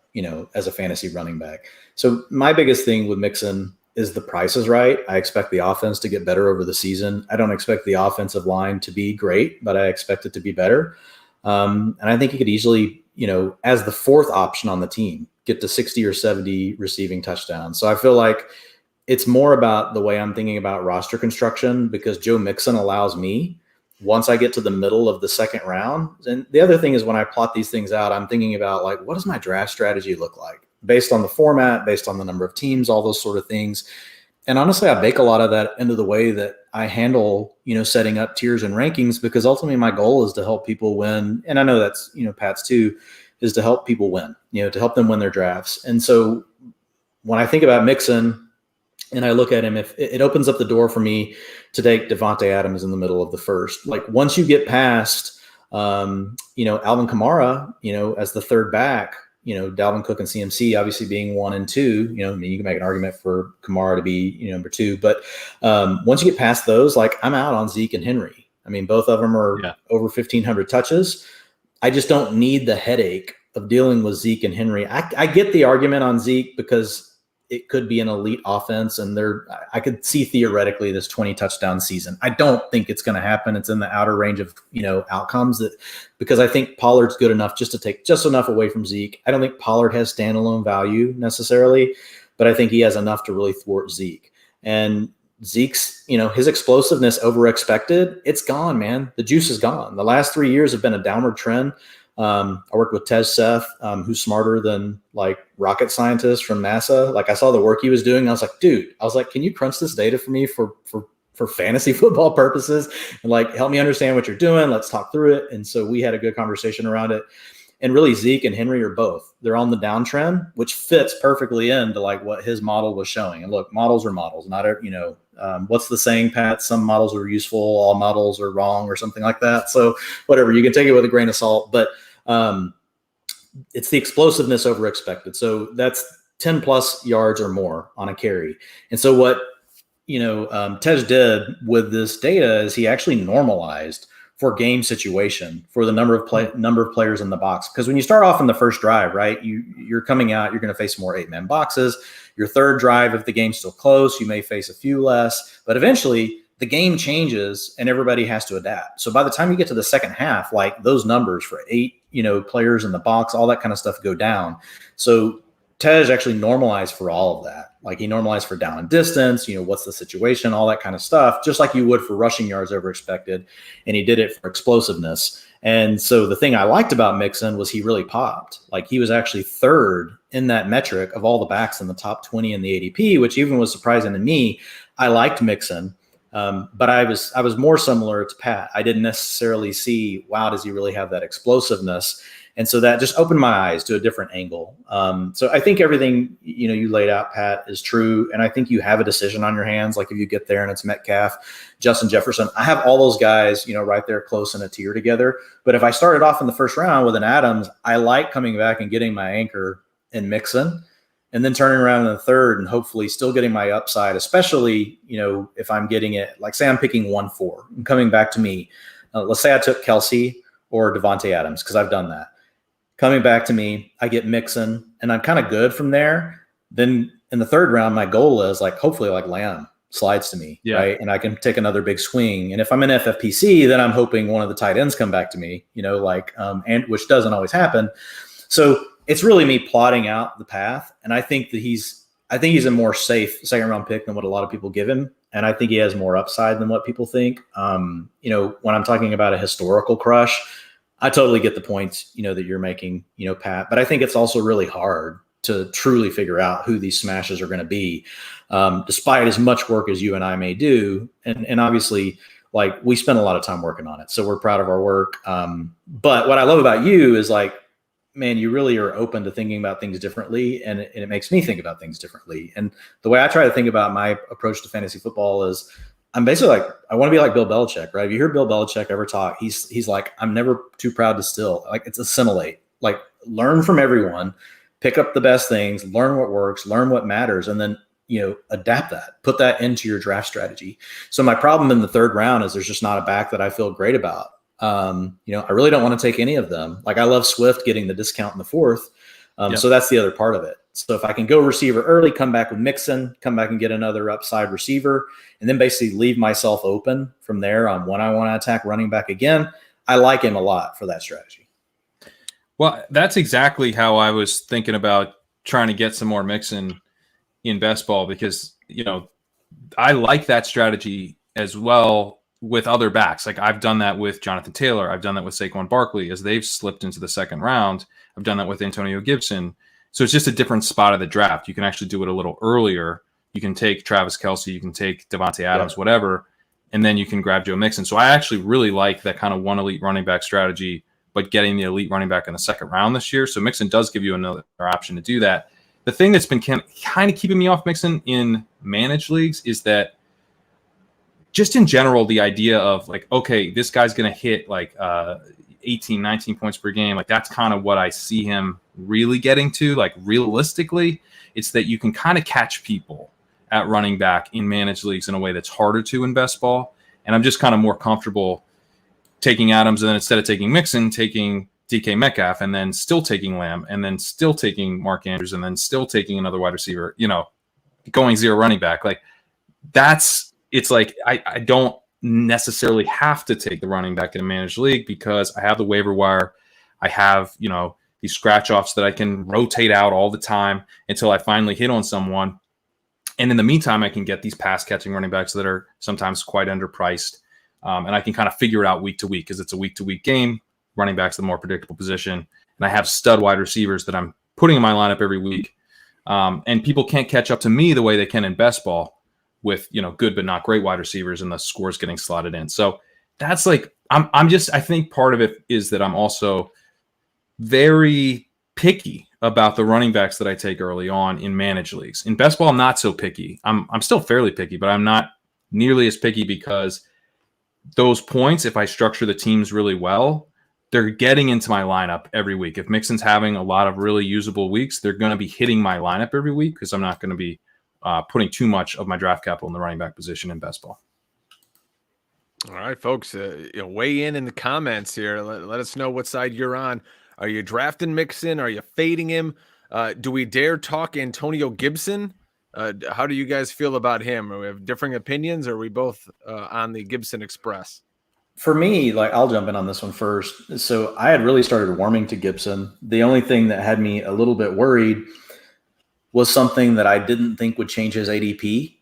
as a fantasy running back. So my biggest thing with Mixon is the price is right. I expect the offense to get better over the season. I don't expect the offensive line to be great, but I expect it to be better. And I think he could easily, as the 4th option on the team, get to 60 or 70 receiving touchdowns. So I feel like it's more about the way I'm thinking about roster construction, because Joe Mixon allows me, once I get to the middle of the second round. And the other thing is, when I plot these things out, I'm thinking about, like, what does my draft strategy look like based on the format, based on the number of teams, all those sort of things. And honestly, I bake a lot of that into the way that I handle, setting up tiers and rankings, because ultimately my goal is to help people win. And I know that's, Pat's too, is to help people win, to help them win their drafts. And so when I think about Mixon and I look at him, if it opens up the door for me to take Davante Adams in the middle of the first. Like, once you get past, Alvin Kamara, as the 3rd back, Dalvin Cook and CMC obviously being 1 and 2, you can make an argument for Kamara to be, number 2. But once you get past those, like, I'm out on Zeke and Henry. I mean, both of them are over 1,500 touches. I just don't need the headache of dealing with Zeke and Henry. I get the argument on Zeke because it could be an elite offense, and I could see theoretically this 20 touchdown season. I don't think it's going to happen. It's in the outer range of, outcomes, because I think Pollard's good enough just to take just enough away from Zeke. I don't think Pollard has standalone value necessarily, but I think he has enough to really thwart Zeke. And Zeke's, his explosiveness over expected, it's gone, man. The juice is gone. The last 3 years have been a downward trend. I worked with Tej Seth, who's smarter than, like, rocket scientists from NASA. Like, I saw the work he was doing. I was like, dude, can you crunch this data for me for fantasy football purposes, and, like, help me understand what you're doing? Let's talk through it. And so we had a good conversation around it. And really, Zeke and Henry are both. They're on the downtrend, which fits perfectly into, like, what his model was showing. And look, models are models. Not, what's the saying, Pat? Some models are useful, all models are wrong, or something like that. So whatever, you can take it with a grain of salt. But it's the explosiveness over expected. So that's 10 plus yards or more on a carry. And so what Tej did with this data is he actually normalized for game situation for the number of players in the box. Because when you start off in the first drive, right, you're coming out, you're going to face more 8-man boxes. Your third drive, if the game's still close, you may face a few less. But eventually, the game changes and everybody has to adapt. So by the time you get to the second half, like, those numbers for 8, players in the box, all that kind of stuff go down. So Tej actually normalized for all of that. Like, he normalized for down and distance, what's the situation, all that kind of stuff, just like you would for rushing yards over expected. And he did it for explosiveness. And so the thing I liked about Mixon was he really popped. Like, he was actually 3rd in that metric of all the backs in the top 20 in the ADP, which even was surprising to me. I liked Mixon, but I was more similar to Pat. I didn't necessarily see, wow, does he really have that explosiveness? And so that just opened my eyes to a different angle. So I think everything, you laid out, Pat, is true. And I think you have a decision on your hands. Like if you get there and it's Metcalf, Justin Jefferson, I have all those guys, right there close in a tier together. But if I started off in the first round with an Adams, I like coming back and getting my anchor in Mixon and then turning around in the third and hopefully still getting my upside, especially, if I'm getting it, like say I'm picking 1-4 and coming back to me. Let's say I took Kelsey or Devontae Adams, because I've done that. Coming back to me, I get Mixon, and I'm kind of good from there. Then in the third round, my goal is hopefully Lamb slides to me, right? And I can take another big swing. And if I'm in FFPC, then I'm hoping one of the tight ends come back to me, and which doesn't always happen. So it's really me plotting out the path. And I think that he's a more safe second round pick than what a lot of people give him. And I think he has more upside than what people think. When I'm talking about a historical crush, I totally get the points, that you're making, Pat, but I think it's also really hard to truly figure out who these smashes are going to be, despite as much work as you and I may do. And obviously, we spend a lot of time working on it. So we're proud of our work. But what I love about you is man, you really are open to thinking about things differently. And it makes me think about things differently. And the way I try to think about my approach to fantasy football is I'm basically I want to be like Bill Belichick, right? If you hear Bill Belichick ever talk, he's like, I'm never too proud to still. It's assimilate, learn from everyone, pick up the best things, learn what works, learn what matters, and then, adapt that, put that into your draft strategy. So my problem in the third round is there's just not a back that I feel great about. I really don't want to take any of them. I love Swift getting the discount in the fourth. So that's the other part of it. So if I can go receiver early, come back with Mixon, come back and get another upside receiver, and then basically leave myself open from there on when I want to attack running back again, I like him a lot for that strategy. Well, that's exactly how I was thinking about trying to get some more Mixon in best ball, because, I like that strategy as well with other backs. I've done that with Jonathan Taylor. I've done that with Saquon Barkley as they've slipped into the second round. I've done that with Antonio Gibson. So it's just a different spot of the draft. You can actually do it a little earlier. You can take Travis Kelce, you can take Devontae Adams, whatever, and then you can grab Joe Mixon. So I actually really like that kind of one elite running back strategy, but getting the elite running back in the second round this year. So Mixon does give you another option to do that. The thing that's been kind of keeping me off Mixon in managed leagues is that just in general, the idea of okay, this guy's going to hit 18, 19 points per game. That's kind of what I see him really getting to. Realistically, it's that you can kind of catch people at running back in managed leagues in a way that's harder to in best ball. And I'm just kind of more comfortable taking Adams and then instead of taking Mixon, taking DK Metcalf, and then still taking Lamb, and then still taking Mark Andrews, and then still taking another wide receiver, going zero running back. I don't necessarily have to take the running back in a managed league because I have the waiver wire. I have, these scratch offs that I can rotate out all the time until I finally hit on someone. And in the meantime, I can get these pass catching running backs that are sometimes quite underpriced. And I can kind of figure it out week to week because it's a week to week game. Running back's the more predictable position. And I have stud wide receivers that I'm putting in my lineup every week. And people can't catch up to me the way they can in best ball with, good but not great wide receivers and the scores getting slotted in. So that's I think part of it is that I'm also very picky about the running backs that I take early on in managed leagues. In best ball, I'm not so picky. I'm still fairly picky, but I'm not nearly as picky because those points, if I structure the teams really well, they're getting into my lineup every week. If Mixon's having a lot of really usable weeks, they're going to be hitting my lineup every week because I'm not going to be putting too much of my draft capital in the running back position in best ball. All right, folks, weigh in the comments here. Let us know what side you're on. Are you drafting Mixon? Are you fading him? Do we dare talk Antonio Gibson? How do you guys feel about him? Are we have differing opinions? Or are we both on the Gibson Express? For me, I'll jump in on this one first. So I had really started warming to Gibson. The only thing that had me a little bit worried was something that I didn't think would change his ADP,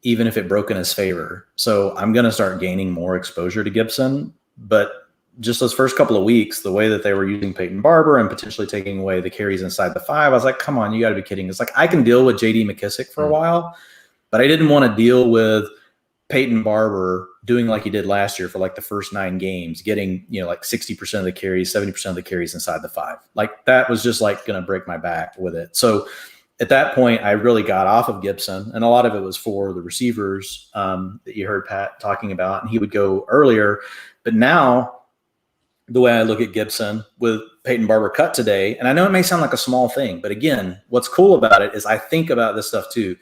even if it broke in his favor. So I'm going to start gaining more exposure to Gibson. But just those first couple of weeks, the way that they were using Peyton Barber and potentially taking away the carries inside the 5, I was like, come on, you got to be kidding. It's I can deal with J.D. McKissick for a while, but I didn't want to deal with Peyton Barber doing like he did last year for like the first 9 games, getting, like 60% of the carries, 70% of the carries inside the 5. Like that was just like going to break my back with it. So at that point, I really got off of Gibson, and a lot of it was for the receivers that you heard Pat talking about, and he would go earlier. But now the way I look at Gibson with Peyton Barber cut today, and I know it may sound like a small thing, but again, what's cool about it is I think about this stuff too.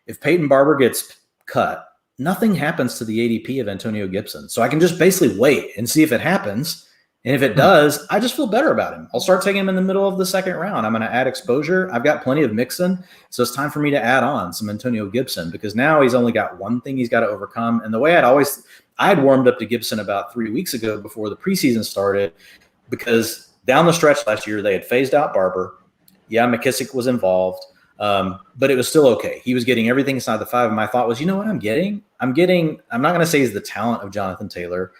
If Peyton Barber gets cut, nothing happens to the ADP of Antonio Gibson. So I can just basically wait and see if it happens. And if it does, I just feel better about him. I'll start taking him in the middle of the second round. I'm going to add exposure. I've got plenty of Mixon. So it's time for me to add on some Antonio Gibson, because now he's only got one thing he's got to overcome. And the way I had warmed up to Gibson about 3 weeks ago before the preseason started, because down the stretch last year, they had phased out Barber. Yeah, McKissick was involved. But it was still okay. He was getting everything inside the 5. And my thought was, you know what I'm getting? I'm not going to say he's the talent of Jonathan Taylor,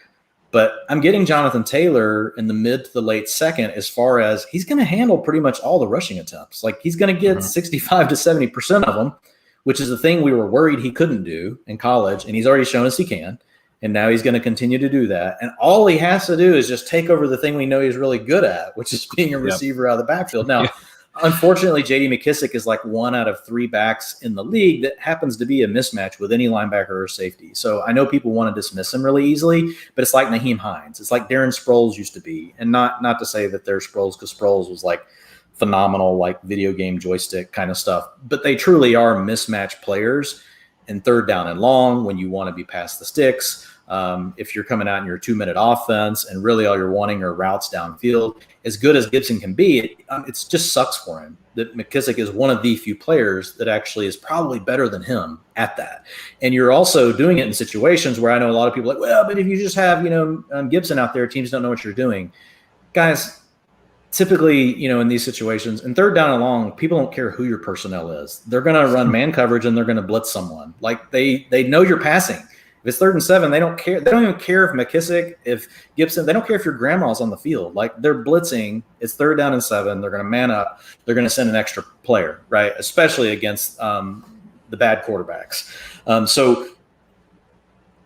but I'm getting Jonathan Taylor in the mid to the late second, as far as he's going to handle pretty much all the rushing attempts. Like he's going to get 65 to 70% of them, which is the thing we were worried he couldn't do in college. And he's already shown us he can. And now he's going to continue to do that. And all he has to do is just take over the thing we know he's really good at, which is being a receiver out of the backfield. Now, unfortunately, J.D. McKissick is like 1 out of 3 backs in the league that happens to be a mismatch with any linebacker or safety. So I know people want to dismiss him really easily, but it's like Naheem Hines. It's like Darren Sproles used to be. And not to say that they're Sproles, because Sproles was like phenomenal, like video game joystick kind of stuff. But they truly are mismatch players in third down and long when you want to be past the sticks. If you're coming out in your 2-minute offense and really all you're wanting are routes downfield, as good as Gibson can be, it just sucks for him that McKissick is one of the few players that actually is probably better than him at that. And you're also doing it in situations where I know a lot of people are like, well, but if you just have, Gibson out there, teams don't know what you're doing. Guys, typically, in these situations, in third down and long, people don't care who your personnel is. They're going to run man coverage and they're going to blitz someone. Like they know you're passing. If it's 3rd and 7, they don't care. They don't even care if McKissick, if Gibson, they don't care if your grandma's on the field. Like they're blitzing. It's 3rd down and 7. They're going to man up. They're going to send an extra player, right? Especially against the bad quarterbacks. So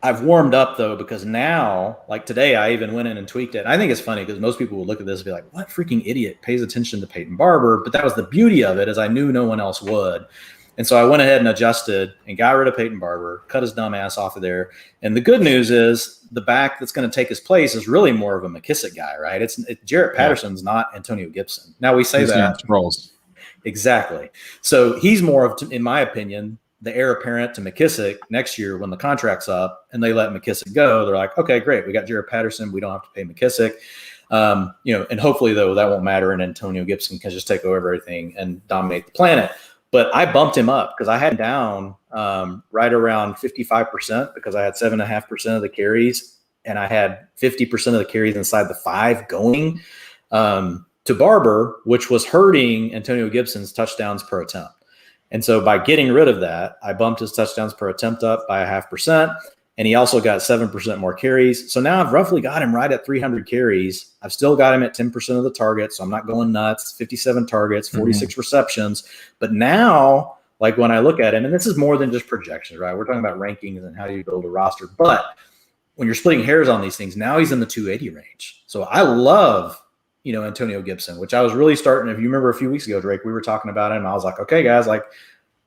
I've warmed up though, because now, like today, I even went in and tweaked it. And I think it's funny because most people will look at this and be like, what freaking idiot pays attention to Peyton Barber? But that was the beauty of it, is I knew no one else would. And so I went ahead and adjusted and got rid of Peyton Barber, cut his dumb ass off of there. And the good news is the back that's going to take his place is really more of a McKissick guy, right? Jarrett Patterson's not Antonio Gibson. Now we say that. Roles. Exactly. So he's more of, in my opinion, the heir apparent to McKissick next year when the contract's up and they let McKissick go. They're like, okay, great. We got Jarrett Patterson. We don't have to pay McKissick. And hopefully though, that won't matter. And Antonio Gibson can just take over everything and dominate the planet. But I bumped him up because I had him down right around 55% because I had 7.5% of the carries and I had 50% of the carries inside the 5 going to Barber, which was hurting Antonio Gibson's touchdowns per attempt. And so by getting rid of that, I bumped his touchdowns per attempt up by 0.5%. And he also got 7% more carries. So now I've roughly got him right at 300 carries. I've still got him at 10% of the target. So I'm not going nuts, 57 targets, 46 receptions. But now, like when I look at him, and this is more than just projections, right? We're talking about rankings and how you build a roster. But when you're splitting hairs on these things, now he's in the 280 range. So I love, Antonio Gibson, which I was really starting. If you remember a few weeks ago, Drake, we were talking about him. I was like, okay, guys, like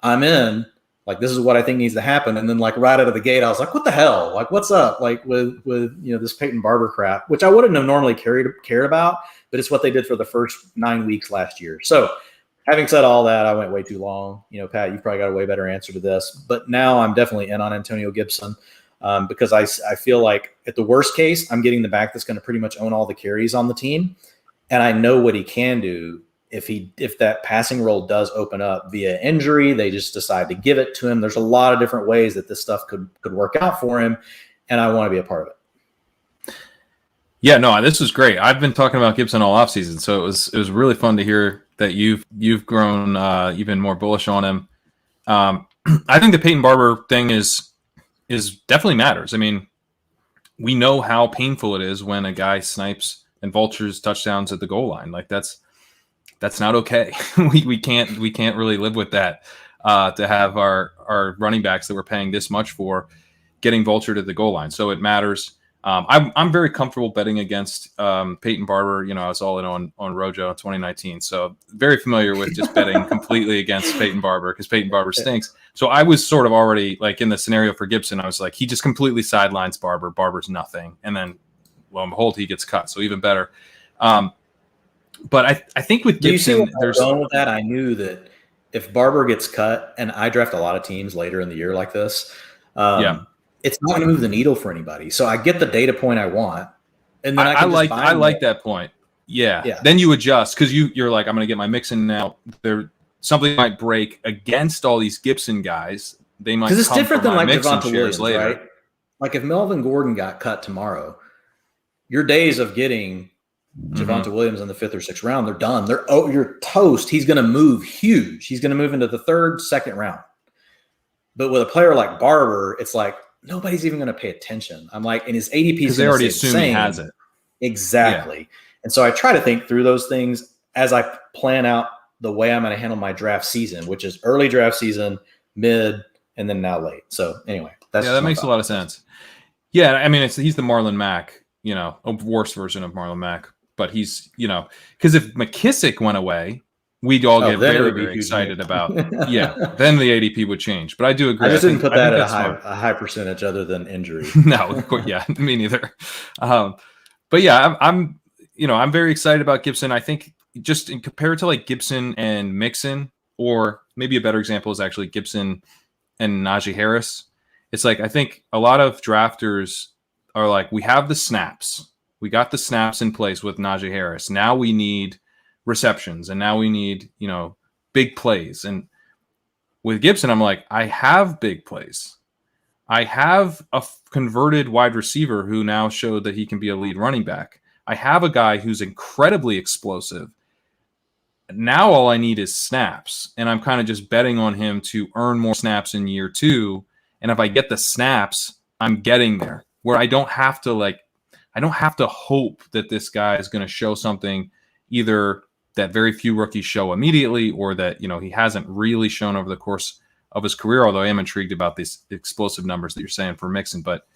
I'm in. Like, this is what I think needs to happen. And then like right out of the gate, I was like, what the hell? Like, what's up? Like with this Peyton Barber crap, which I wouldn't have normally cared about, but it's what they did for the first 9 weeks last year. So having said all that, I went way too long. Pat, you've probably got a way better answer to this, but now I'm definitely in on Antonio Gibson because I feel like at the worst case, I'm getting the back that's going to pretty much own all the carries on the team. And I know what he can do. If that passing role does open up via injury, they just decide to give it to him. There's a lot of different ways that this stuff could work out for him, and I want to be a part of it. Yeah, no, this was great. I've been talking about Gibson all offseason, so it was really fun to hear that you've grown even more bullish on him. I think the Peyton Barber thing is definitely matters. I mean, we know how painful it is when a guy snipes and vultures touchdowns at the goal line. Like that's not okay. we can't really live with that. To have our running backs that we're paying this much for getting vultured at the goal line. So it matters. I'm very comfortable betting against Peyton Barber. I was all in on Rojo in 2019. So very familiar with just betting completely against Peyton Barber because Peyton Barber stinks. So I was sort of already like in the scenario for Gibson. I was like, he just completely sidelines Barber. Barber's nothing. And then lo and behold, he gets cut. So even better. But I think with Gibson, there's going with that. I knew that if Barber gets cut, and I draft a lot of teams later in the year like this, it's not going to move the needle for anybody. So I get the data point I want, and then I like that point. Yeah. Then you adjust because you're like, I'm going to get my Mixon now. Something might break against all these Gibson guys. They might, because it's different than like Devonta Williams later. Right? Like if Melvin Gordon got cut tomorrow, your days of getting Javonte Williams in the 5th or 6th round, they're done. You're toast. He's going to move huge. He's going to move into the 3rd, 2nd round. But with a player like Barber, it's like nobody's even going to pay attention. I'm like, and his ADP because they already assume he has it. Exactly. Yeah. And so I try to think through those things as I plan out the way I'm going to handle my draft season, which is early draft season, mid, and then now late. So anyway, that makes a lot of sense. Yeah, I mean, he's the Marlon Mack, a worse version of Marlon Mack. But he's, because if McKissick went away, we'd all get very, very excited about. Then the ADP would change. But I do agree. I just didn't put that at a high percentage other than injury. No, me neither. But yeah, I'm very excited about Gibson. I think just compared to like Gibson and Mixon, or maybe a better example is actually Gibson and Najee Harris. It's like I think a lot of drafters are like, we have the snaps. We got the snaps in place with Najee Harris. Now we need receptions, and now we need, big plays. And with Gibson, I'm like, I have big plays. I have a converted wide receiver who now showed that he can be a lead running back. I have a guy who's incredibly explosive. Now all I need is snaps, and I'm kind of just betting on him to earn more snaps in year 2. And if I get the snaps, I'm getting there where I don't have to hope that this guy is going to show something either that very few rookies show immediately or that, he hasn't really shown over the course of his career, although I am intrigued about these explosive numbers that you're saying for Mixon. But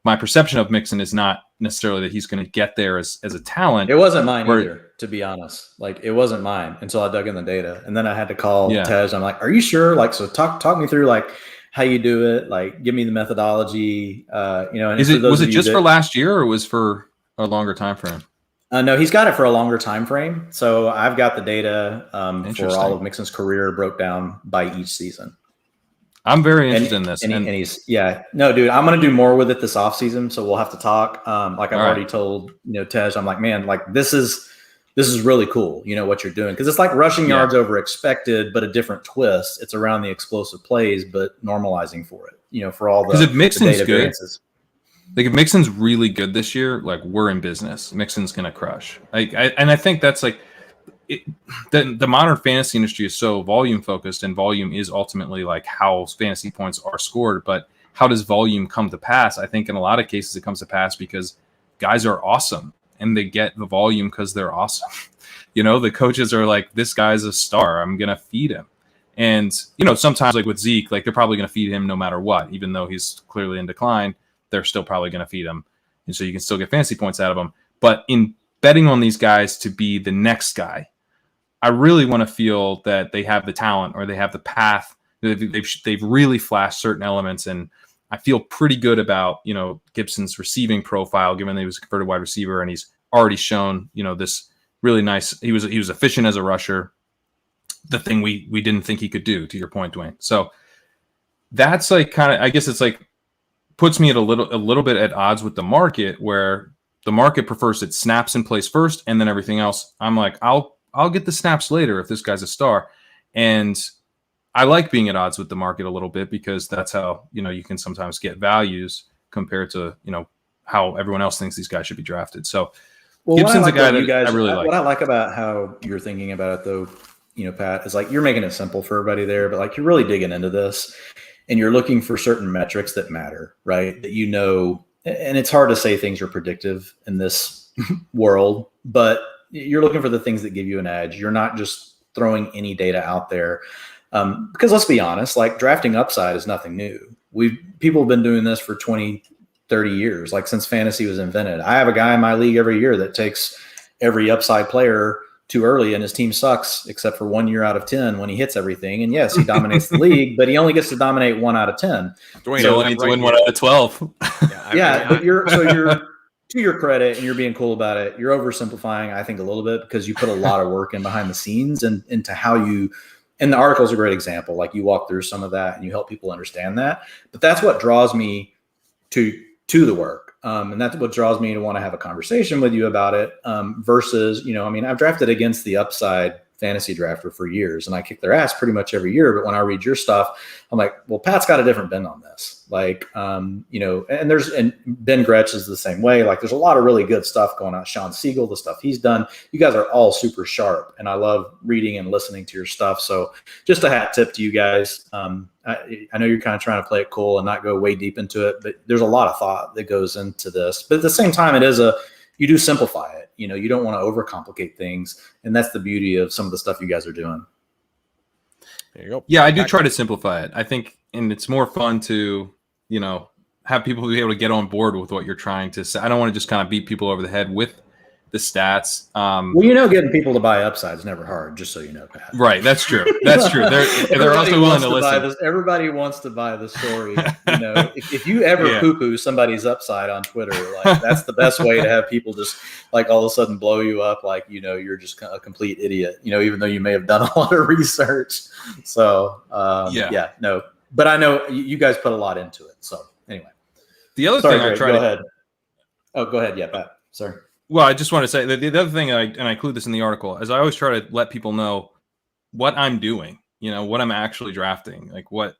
my perception of Mixon is not necessarily that he's going to get there as a talent. It wasn't mine either, to be honest. Like, it wasn't mine until I dug in the data. And then I had to call Tej. I'm like, are you sure? Like, so talk me through, like, how you do it, like give me the methodology, and was it just for last year or was for a longer time frame? No, he's got it for a longer time frame. So I've got the data for all of Mixon's career broke down by each season. I'm very interested in this. And he's, no, dude, I'm going to do more with it this offseason. So we'll have to talk. Like I've already told, Tej, I'm like, man, like this is really cool. What you're doing. Cause it's like rushing yards over expected, but a different twist. It's around the explosive plays, but normalizing for it, for all the, because if Mixon's good, variances. Like if Mixon's really good this year, like we're in business. Mixon's going to crush. I think that's like the modern fantasy industry is so volume focused, and volume is ultimately like how fantasy points are scored. But how does volume come to pass? I think in a lot of cases it comes to pass because guys are awesome and they get the volume because they're awesome. The coaches are like, this guy's a star. I'm going to feed him. And, sometimes like with Zeke, like they're probably going to feed him no matter what, even though he's clearly in decline, they're still probably going to feed him. And so you can still get fantasy points out of him. But in betting on these guys to be the next guy, I really want to feel that they have the talent or they have the path. They've really flashed certain elements. And I feel pretty good about, Gibson's receiving profile, given that he was a converted wide receiver and he's already shown, this really nice, he was efficient as a rusher, the thing we didn't think he could do, to your point, Dwain. So that's like kind of, I guess it's like puts me at a little bit at odds with the market, where the market prefers it snaps in place first and then everything else. I'm like, I'll get the snaps later if this guy's a star. And I like being at odds with the market a little bit because that's how, you can sometimes get values compared to, how everyone else thinks these guys should be drafted. So Gibson's a guy that I really like. What I like about how you're thinking about it though, Pat, is like you're making it simple for everybody there, but like you're really digging into this and you're looking for certain metrics that matter, right? That and it's hard to say things are predictive in this world, but you're looking for the things that give you an edge. You're not just throwing any data out there. Because let's be honest, like drafting upside is nothing new, people have been doing this for 20, 30 years, like since fantasy was invented. I have a guy in my league every year that takes every upside player too early and his team sucks except for 1 year out of 10 when he hits everything. And yes, he dominates the league, but he only gets to dominate 1 out of 10. Dwain, so only needs to win 1 out of 12. But you're to your credit, and you're being cool about it. You're oversimplifying, I think, a little bit because you put a lot of work in behind the scenes and into how you. And the article is a great example. Like you walk through some of that and you help people understand that. But that's what draws me to the work. And that's what draws me to want to have a conversation with you about it versus, I've drafted against the upside fantasy drafter for years and I kick their ass pretty much every year. But when I read your stuff, I'm like, well, Pat's got a different bend on this. Like, and Ben Gretsch is the same way. Like there's a lot of really good stuff going on. Sean Siegel, the stuff he's done, you guys are all super sharp and I love reading and listening to your stuff. So just a hat tip to you guys. I know you're kind of trying to play it cool and not go way deep into it, but there's a lot of thought that goes into this, but at the same time, you do simplify it. You don't want to overcomplicate things. And that's the beauty of some of the stuff you guys are doing. There you go. Yeah, I do try to simplify it. I think, and it's more fun to, have people be able to get on board with what you're trying to say. I don't want to just kind of beat people over the head with the stats. Getting people to buy upside is never hard, just so you know, Pat. Right. That's true. That's true. They're also willing to listen. Everybody wants to buy the story. If you ever poo-poo somebody's upside on Twitter, like that's the best way to have people just like all of a sudden blow you up. Like, you're just a complete idiot, even though you may have done a lot of research. So, no, but I know you guys put a lot into it. So anyway, the other thing I try to go ahead. Oh, go ahead. Yeah, Pat. Sorry. Well, I just want to say that the other thing, and I include this in the article, is I always try to let people know what I'm doing, what I'm actually drafting, like what,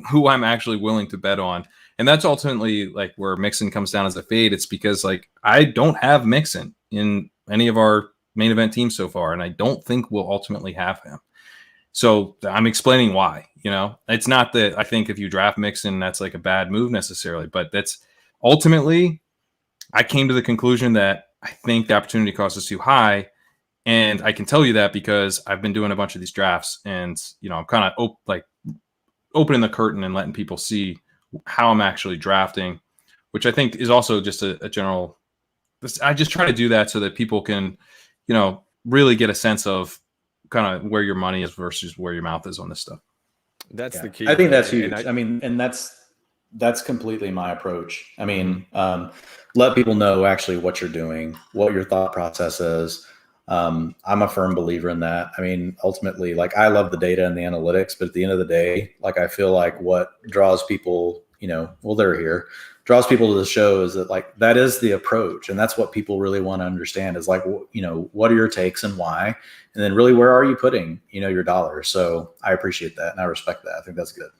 who I'm actually willing to bet on. And that's ultimately like where Mixon comes down as a fade. It's because like I don't have Mixon in any of our main event teams so far, and I don't think we'll ultimately have him. So I'm explaining why, it's not that I think if you draft Mixon, that's like a bad move necessarily, but that's ultimately I came to the conclusion that I think the opportunity cost is too high. And I can tell you that because I've been doing a bunch of these drafts and, I'm kind of opening the curtain and letting people see how I'm actually drafting, which I think is also just a general, I just try to do that so that people can, really get a sense of kind of where your money is versus where your mouth is on this stuff. That's the key. I think that's huge. And that's completely my approach. Let people know actually what you're doing, what your thought process is. I'm a firm believer in that. Ultimately, like I love the data and the analytics, but at the end of the day, like I feel like what draws people, they're here, draws people to the show is that like that is the approach. And that's what people really want to understand is like, what are your takes and why? And then really, where are you putting, your dollars? So I appreciate that and I respect that. I think that's good.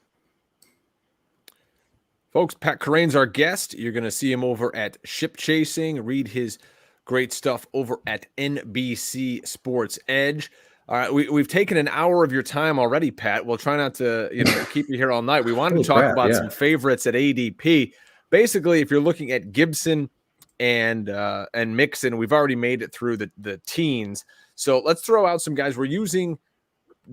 Folks, Pat Kerrane's our guest. You're going to see him over at Ship Chasing. Read his great stuff over at NBC Sports Edge. All right, we've taken an hour of your time already, Pat. We'll try not to keep you here all night. We wanted to talk about some favorites at ADP. Basically, if you're looking at Gibson and Mixon, we've already made it through the teens. So let's throw out some guys. We're using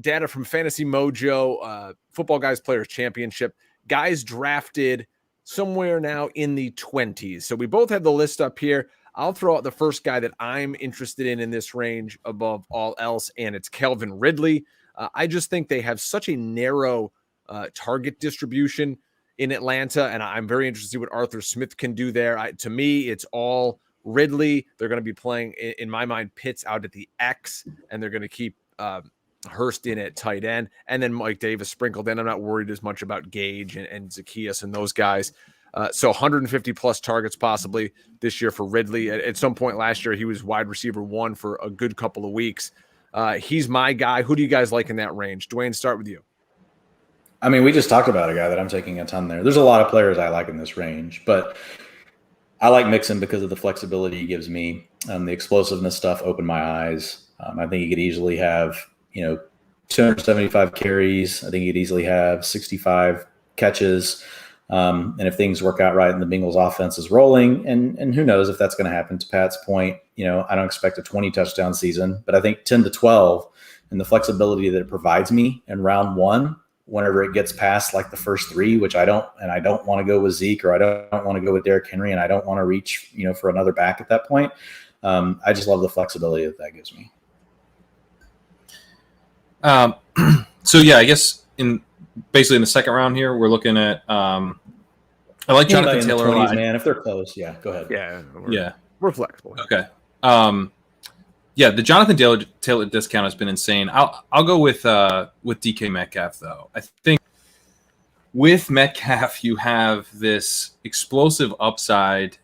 data from Fantasy Mojo, Football Guys Players Championship. Guys drafted somewhere now in the 20s. So we both have the list up here. I'll throw out the first guy that I'm interested in this range above all else, and it's Calvin Ridley. I just think they have such a narrow target distribution in Atlanta, and I'm very interested to see what Arthur Smith can do there. To me, it's all Ridley. They're going to be playing, in my mind, Pitts out at the X, and they're going to keep Hurst in at tight end, and then Mike Davis sprinkled in. I'm not worried as much about Gage and Zacchaeus and those guys. So 150 plus targets possibly this year for Ridley. At some point last year, he was wide receiver 1 for a good couple of weeks. He's my guy. Who do you guys like in that range? Dwayne, start with you. We just talked about a guy that I'm taking a ton there. There's a lot of players I like in this range, but I like Mixon because of the flexibility he gives me. The explosiveness stuff opened my eyes. I think he could easily have 275 carries. I think he'd easily have 65 catches. And if things work out right and the Bengals offense is rolling, and who knows if that's going to happen, to Pat's point, I don't expect a 20 touchdown season, but I think 10 to 12 and the flexibility that it provides me in round 1 whenever it gets past like the first three, which I don't want to go with Zeke, or I don't want to go with Derrick Henry, and I don't want to reach, for another back at that point. I just love the flexibility that gives me. So yeah, I guess basically in the second round here, we're looking at, I like Jonathan Taylor a lot. Man, if they're close, yeah, go ahead. Yeah, we're flexible. Okay. Yeah, the Jonathan Taylor discount has been insane. I'll go with DK Metcalf though. I think with Metcalf you have this explosive upside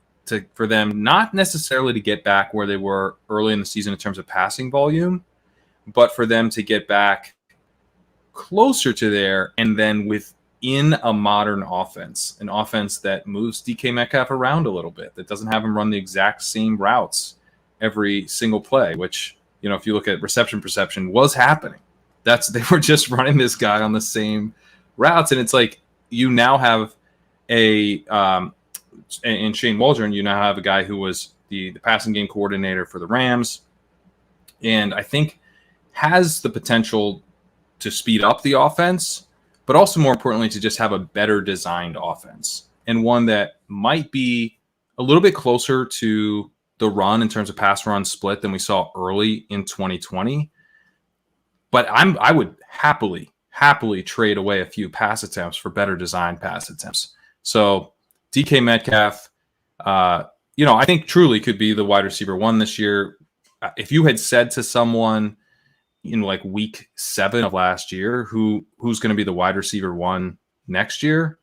for them, not necessarily to get back where they were early in the season in terms of passing volume, but for them to get back closer to there, and then within a modern offense, an offense that moves DK Metcalf around a little bit, that doesn't have him run the exact same routes every single play, which, if you look at reception perception, was happening. They were just running this guy on the same routes. And it's like, you now have in Shane Waldron, you now have a guy who was the passing game coordinator for the Rams, and I think has the potential to speed up the offense, but also more importantly, to just have a better designed offense, and one that might be a little bit closer to the run in terms of pass run split than we saw early in 2020. But I would happily trade away a few pass attempts for better designed pass attempts. So DK Metcalf, I think truly could be the wide receiver one this year. If you had said to someone in like week 7 of last year, who's going to be the wide receiver one next year,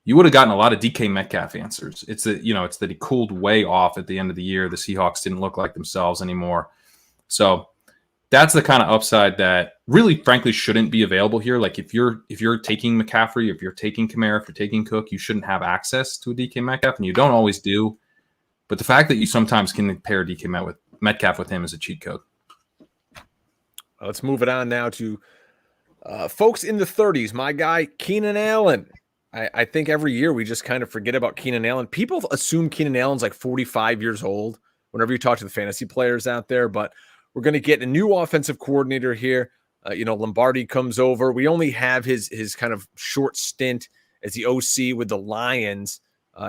you would have gotten a lot of DK Metcalf answers. It's that he cooled way off at the end of the year. The Seahawks didn't look like themselves anymore. So that's the kind of upside that really, frankly, shouldn't be available here. Like if you're taking McCaffrey, if you're taking Kamara, if you're taking Cook, you shouldn't have access to a DK Metcalf, and you don't always do. But the fact that you sometimes can pair DK Metcalf with him is a cheat code. Let's move it on now to folks in the 30s. My guy, Keenan Allen. I think every year we just kind of forget about Keenan Allen. People assume Keenan Allen's like 45 years old whenever you talk to the fantasy players out there, but we're going to get a new offensive coordinator here. Lombardi comes over. We only have his kind of short stint as the OC with the Lions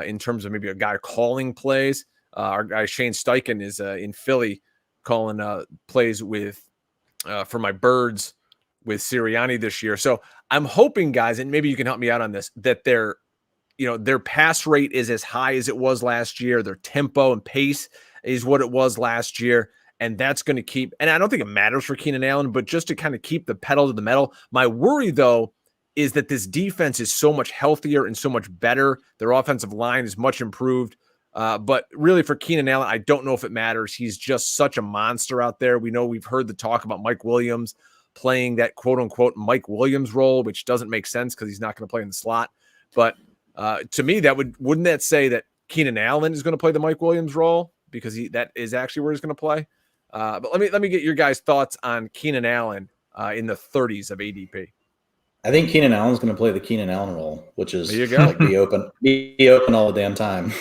in terms of maybe a guy calling plays. Our guy Shane Steichen is in Philly calling plays for my Birds with Sirianni this year. So I'm hoping, guys, and maybe you can help me out on this, that their pass rate is as high as it was last year. Their tempo and pace is what it was last year. And that's going to keep, and I don't think it matters for Keenan Allen, but just to kind of keep the pedal to the metal. My worry, though, is that this defense is so much healthier and so much better. Their offensive line is much improved. But really for Keenan Allen, I don't know if it matters. He's just such a monster out there. We've heard the talk about Mike Williams playing that quote unquote Mike Williams role, which doesn't make sense because he's not going to play in the slot. But to me, wouldn't that say that Keenan Allen is going to play the Mike Williams role, because that is actually where he's going to play. But let me get your guys' thoughts on Keenan Allen in the 30s of ADP. I think Keenan Allen's going to play the Keenan Allen role, which is there you go. Like be open all the damn time.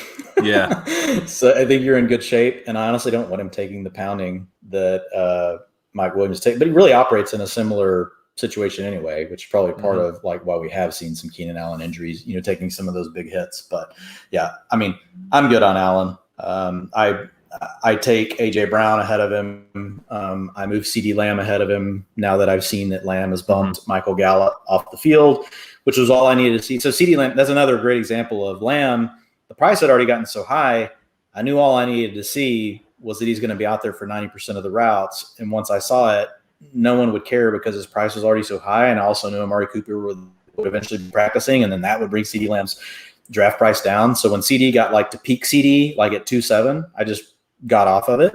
Yeah. So I think you're in good shape, and I honestly don't want him taking the pounding that Mike Williams takes, but he really operates in a similar situation anyway, which is probably part of like why we have seen some Keenan Allen injuries, taking some of those big hits. But yeah, I mean, I'm good on Allen. I take AJ Brown ahead of him. I move CeeDee Lamb ahead of him now that I've seen that Lamb has bumped Michael Gallup off the field, which was all I needed to see. So CeeDee Lamb, that's another great example of Lamb. The price had already gotten so high. I knew all I needed to see was that he's going to be out there for 90% of the routes. And once I saw it, no one would care because his price was already so high. And I also knew Amari Cooper would eventually be practicing, and then that would bring CeeDee Lamb's draft price down. So when CD got like to peak CD, like at 2.7, I just got off of it,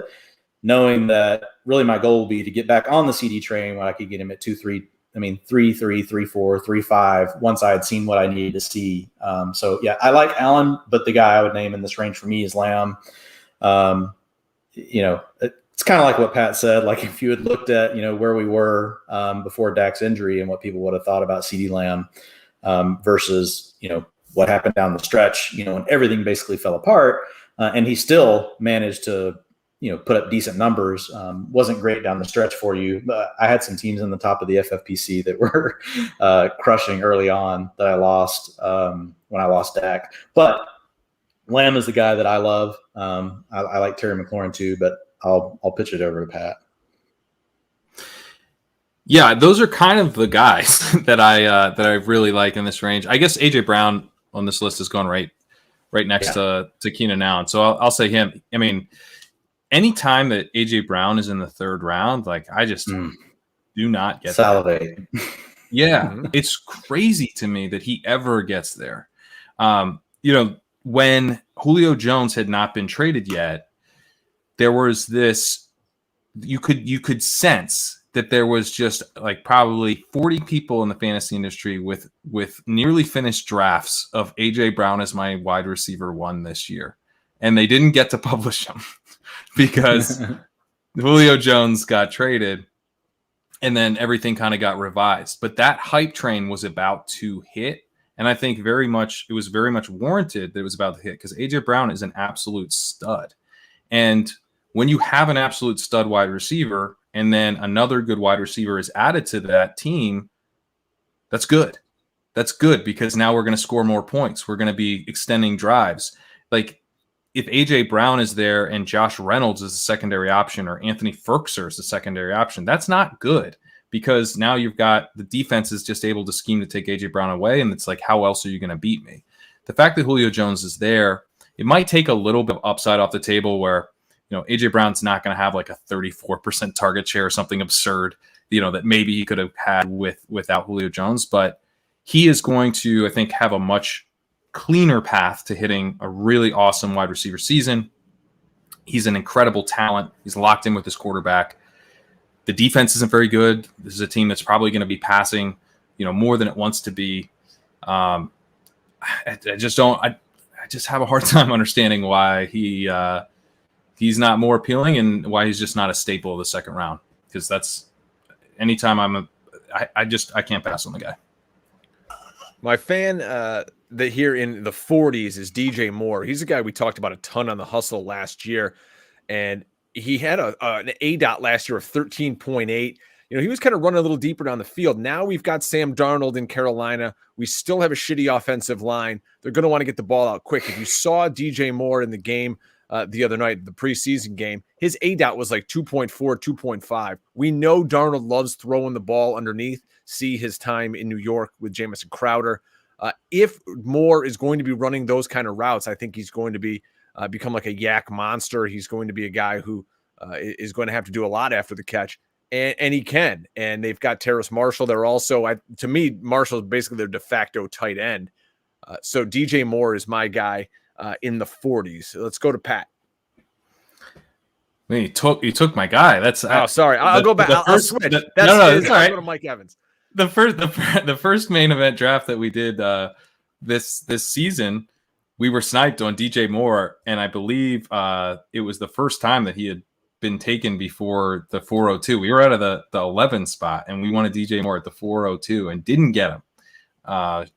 knowing that really my goal would be to get back on the CD train when I could get him at 3.3, 3.4, 3.5 once I had seen what I needed to see. So yeah, I like Allen, but the guy I would name in this range for me is Lamb. It's kind of like what Pat said. Like if you had looked at, where we were before Dak's injury and what people would have thought about CeeDee Lamb versus, what happened down the stretch, when everything basically fell apart, and he still managed to, put up decent numbers. Wasn't great down the stretch for you. But I had some teams in the top of the FFPC that were crushing early on that I lost when I lost Dak. But Lamb is the guy that I love. I like Terry McLaurin too, but I'll pitch it over to Pat. Yeah, those are kind of the guys that I really like in this range. I guess AJ Brown on this list is going right next to Keenan Allen. So I'll say him. I mean, anytime that AJ Brown is in the third round, like I just do not get salivate. Yeah, it's crazy to me that he ever gets there. When Julio Jones had not been traded yet, there was this. You could sense that there was just like probably 40 people in the fantasy industry with nearly finished drafts of AJ Brown as my wide receiver 1 this year. And they didn't get to publish them because Julio Jones got traded and then everything kind of got revised. But that hype train was about to hit. And I think it was very much warranted that it was about to hit because AJ Brown is an absolute stud. And when you have an absolute stud wide receiver, and then another good wide receiver is added to that team, that's good. That's good because now we're going to score more points. We're going to be extending drives. Like if AJ Brown is there and Josh Reynolds is a secondary option or Anthony Ferkser is a secondary option, that's not good because now you've got the defense is just able to scheme to take AJ Brown away. And it's like, how else are you going to beat me? The fact that Julio Jones is there, it might take a little bit of upside off the table where, AJ Brown's not going to have like a 34% target share or something absurd, that maybe he could have had without Julio Jones. But he is going to, I think, have a much cleaner path to hitting a really awesome wide receiver season. He's an incredible talent. He's locked in with his quarterback. The defense isn't very good. This is a team that's probably going to be passing, more than it wants to be. I just have a hard time understanding why he's not more appealing and why he's just not a staple of the second round. Because that's anytime I can't pass on the guy. My fan that here in the 40s is DJ Moore. He's a guy we talked about a ton on the Hustle last year. And he had an ADOT last year of 13.8. He was kind of running a little deeper down the field. Now we've got Sam Darnold in Carolina. We still have a shitty offensive line. They're going to want to get the ball out quick. If you saw DJ Moore in the game the other night, the preseason game, his ADOT was like 2.4, 2.5. We know Darnold loves throwing the ball underneath. See his time in New York with Jamison Crowder. If Moore is going to be running those kind of routes, I think he's going to be become like a yak monster. He's going to be a guy who is going to have to do a lot after the catch. And he can. And they've got Terrace Marshall. They're also, to me, Marshall is basically their de facto tight end. So DJ Moore is my guy in the 40s. So let's go to Pat. You took my guy. That's sorry. I'll go back. I'll switch. That's all right. I'll go to Mike Evans. The first main event draft that we did this season, we were sniped on DJ Moore, and I believe it was the first time that he had been taken before the 402. We were out of the 11 spot, and we wanted DJ Moore at the 402 and didn't get him.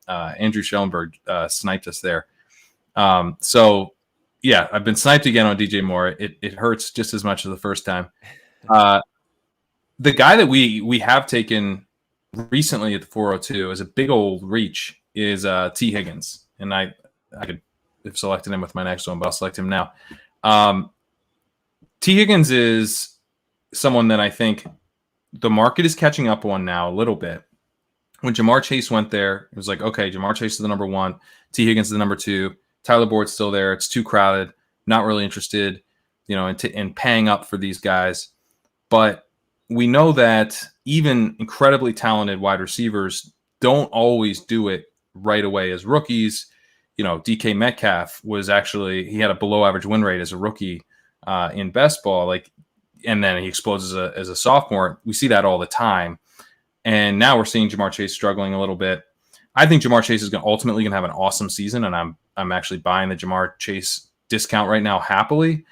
Andrew Schellenberg sniped us there. So yeah, I've been sniped again on DJ Moore. It hurts just as much as the first time. The guy that we have taken recently at the 402 as a big old reach is T. Higgins, and I could have selected him with my next one, but I'll select him now. T. Higgins is someone that I think the market is catching up on now a little bit. When Jamar Chase went there, it was like, okay, Jamar Chase is the number 1, T. Higgins is the number 2, Tyler Boyd's still there. It's too crowded. Not really interested, in paying up for these guys. But we know that even incredibly talented wide receivers don't always do it right away as rookies. DK Metcalf he had a below average win rate as a rookie in best ball, and then he explodes as a sophomore. We see that all the time. And now we're seeing Jamar Chase struggling a little bit. I think Jamar Chase is ultimately going to have an awesome season, and I'm actually buying the Jamar Chase discount right now happily.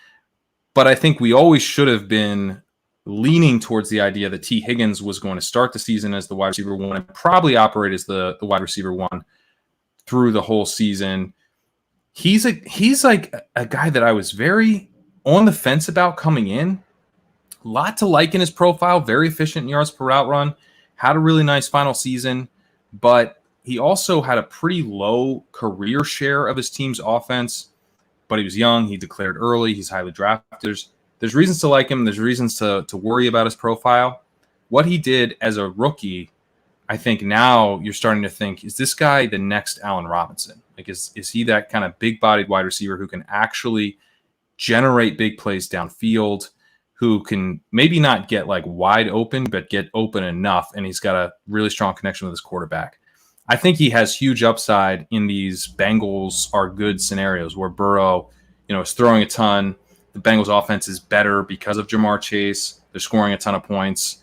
But I think we always should have been leaning towards the idea that T. Higgins was going to start the season as the wide receiver 1 and probably operate as the wide receiver 1 through the whole season. He's like a guy that I was very on the fence about coming in. A lot to like in his profile. Very efficient in yards per route run. Had a really nice final season, but he also had a pretty low career share of his team's offense. But he was young. He declared early. He's highly drafted. There's reasons to like him. There's reasons to worry about his profile. What he did as a rookie, I think now you're starting to think, is this guy the next Allen Robinson? Like, is he that kind of big-bodied wide receiver who can actually generate big plays downfield, who can maybe not get like wide open, but get open enough, and he's got a really strong connection with his quarterback. I think he has huge upside in these Bengals are good scenarios where Burrow, is throwing a ton. The Bengals offense is better because of Jamar Chase. They're scoring a ton of points.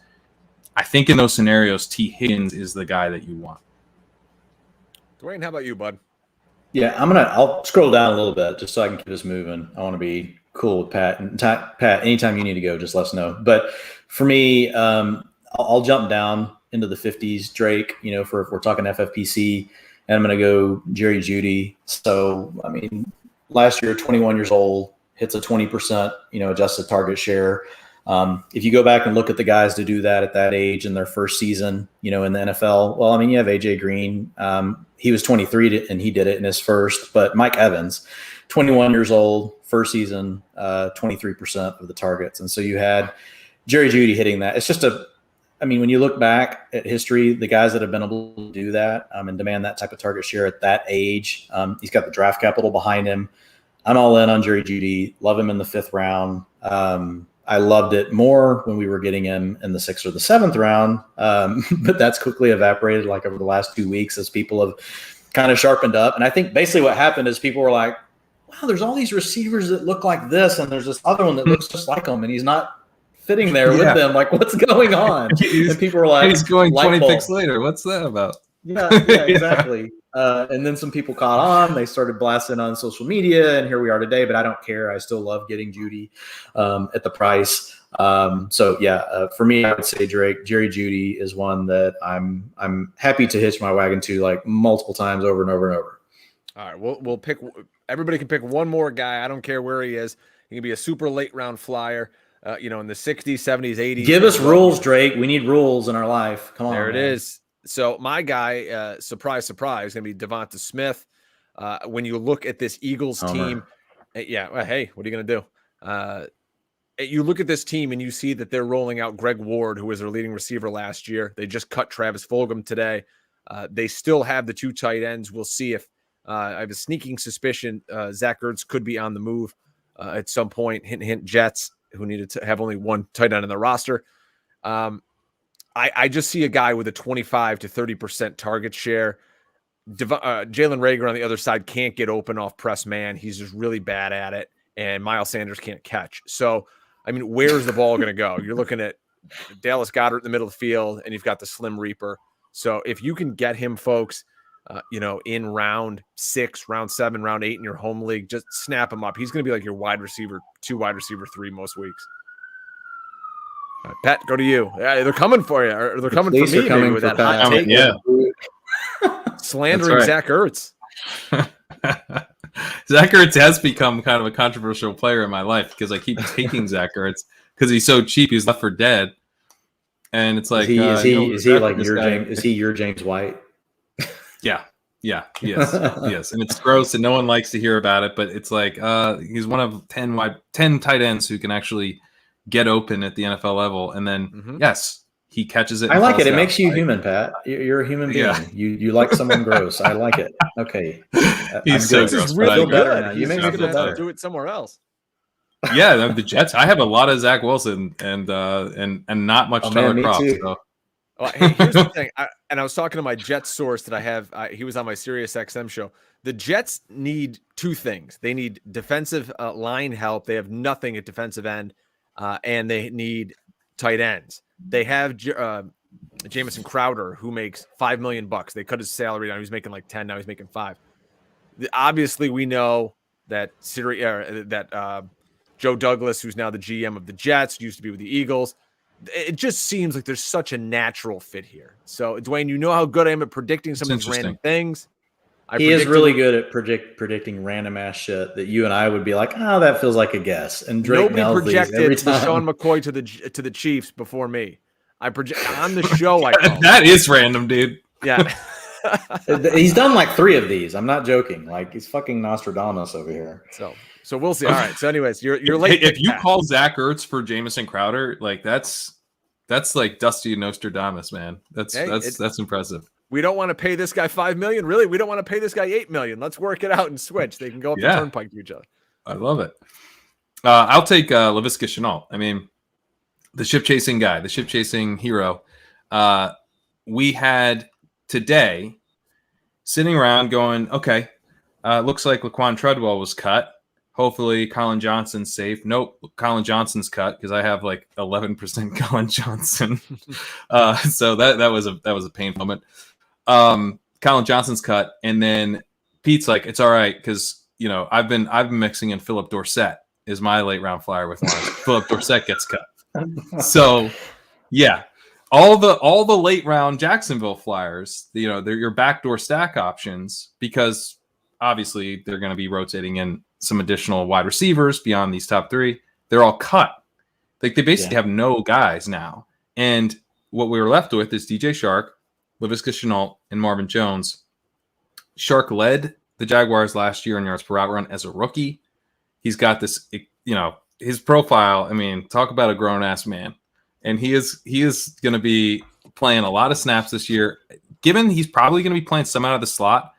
I think in those scenarios, T. Higgins is the guy that you want. Dwayne, how about you, bud? Yeah, I'll scroll down a little bit just so I can keep us moving. I want to be cool with Pat. And Pat, anytime you need to go, just let us know. But for me, I'll jump down into the 50s, Drake, if we're talking FFPC, and I'm going to go Jerry Jeudy. So, last year, 21 years old, hits a 20%, adjusted target share. If you go back and look at the guys to do that at that age in their first season, in the NFL, well, you have AJ Green. He was 23 and he did it in his first, but Mike Evans, 21 years old, first season, 23% of the targets. And so you had Jerry Jeudy hitting that. It's just when you look back at history, the guys that have been able to do that and demand that type of target share at that age, he's got the draft capital behind him. I'm all in on Jerry Jeudy. Love him in the 5th round. I loved it more when we were getting him in the 6th or the 7th round, but that's quickly evaporated like over the last 2 weeks as people have kind of sharpened up. And I think basically what happened is people were like, wow, there's all these receivers that look like this, and there's this other one that looks just like him, and he's not fitting there with them. Like, what's going on? And people were like, he's going 20 picks later. What's that about? Yeah, exactly. And then some people caught on. They started blasting on social media, and here we are today. But I don't care. I still love getting Jeudy at the price. For me, I would say Jerry Jeudy is one that I'm happy to hitch my wagon to like multiple times over and over and over. All right, we'll pick. Everybody can pick one more guy. I don't care where he is. He can be a super late round flyer. In the 60s, 70s, 80s. Give us rules, Drake. We need rules in our life. Come on. There it is. So my guy, surprise, surprise, going to be Devonta Smith. When you look at this Eagles team, hey, what are you going to do? You look at this team and you see that they're rolling out Greg Ward, who was their leading receiver last year. They just cut Travis Fulgham today. They still have the 2 tight ends. We'll see if I have a sneaking suspicion Zach Ertz could be on the move at some point. Hint, hint, Jets, who needed to have only 1 tight end in the roster. I just see a guy with a 25 to 30% target share. Jalen Reagor on the other side can't get open off press man. He's just really bad at it, and Miles Sanders can't catch. So, where's the ball going to go? You're looking at Dallas Goedert in the middle of the field, and you've got the Slim Reaper. So if you can get him, folks, in round 6, round 7, round 8 in your home league, just snap him up. He's going to be like your wide receiver 2, wide receiver 3 most weeks. All right, Pat, go to you. Yeah, they're coming for you. Or they're coming for me with that hot take. Yeah. Slandering right. Zach Ertz. Zach Ertz has become kind of a controversial player in my life because I keep taking Zach Ertz because he's so cheap. He's left for dead. And it's like, is he like your James White? Yeah, he is. Yes. And it's gross and no one likes to hear about it, but it's like he's one of 10 tight ends who can actually get open at the NFL level. And then, yes, he catches it. I like it. It makes you human, Pat. You're a human being. Yeah. You like someone gross. I like it. Okay. He's so gross. Really better now. You make me feel better. Do it somewhere else. Yeah, the Jets. I have a lot of Zach Wilson and not much Tyler Kroft. So. Well, hey, here's the thing. I was talking to my Jets source that I have. He was on my SiriusXM show. The Jets need 2 things. They need defensive line help. They have nothing at defensive end, and they need tight ends. They have Jamison Crowder, who makes $5 million. They cut his salary down. He was making like 10. Now he's making 5. Obviously, we know that Joe Douglas, who's now the GM of the Jets, used to be with the Eagles. It just seems like there's such a natural fit here. So, Dwayne, you know how good I am at predicting some of these random things. He is really good at predicting random ass shit that you and I would be like, oh, that feels like a guess. And Drake nobody projected LaShawn McCoy to the Chiefs before me. I project on the show. That is random, dude. Yeah. He's done like 3 of these. I'm not joking. Like he's fucking Nostradamus over here. So we'll see. All right. So anyways, you're late. If you call Zach Ertz for Jamison Crowder, like that's like Dusty Nostradamus, man. That's impressive. We don't want to pay this guy $5 million. Really, we don't want to pay this guy $8 million. Let's work it out and switch. They can go up the turnpike to each other. I love it. I'll take Laviska Shenault. I mean, the ship chasing guy, the ship chasing hero. We had today sitting around going, okay, looks like Laquan Treadwell was cut. Hopefully Colin Johnson's safe. Nope, Colin Johnson's cut because I have like 11% Colin Johnson. So that was a painful moment. Colin Johnson's cut, and then Pete's like, it's all right because I've been mixing in Philip Dorsett is my late round flyer with Lawrence. Philip Dorsett gets cut. So yeah, all the late round Jacksonville flyers, they're your backdoor stack options because obviously they're going to be rotating in some additional wide receivers beyond these top 3. They're all cut. Like they basically have no guys now. And what we were left with is DJ Shark, Laviska Shenault, and Marvin Jones. Shark led the Jaguars last year in yards per route run as a rookie. He's got this, his profile. I mean, talk about a grown-ass man. And he is going to be playing a lot of snaps this year, given he's probably going to be playing some out of the slot.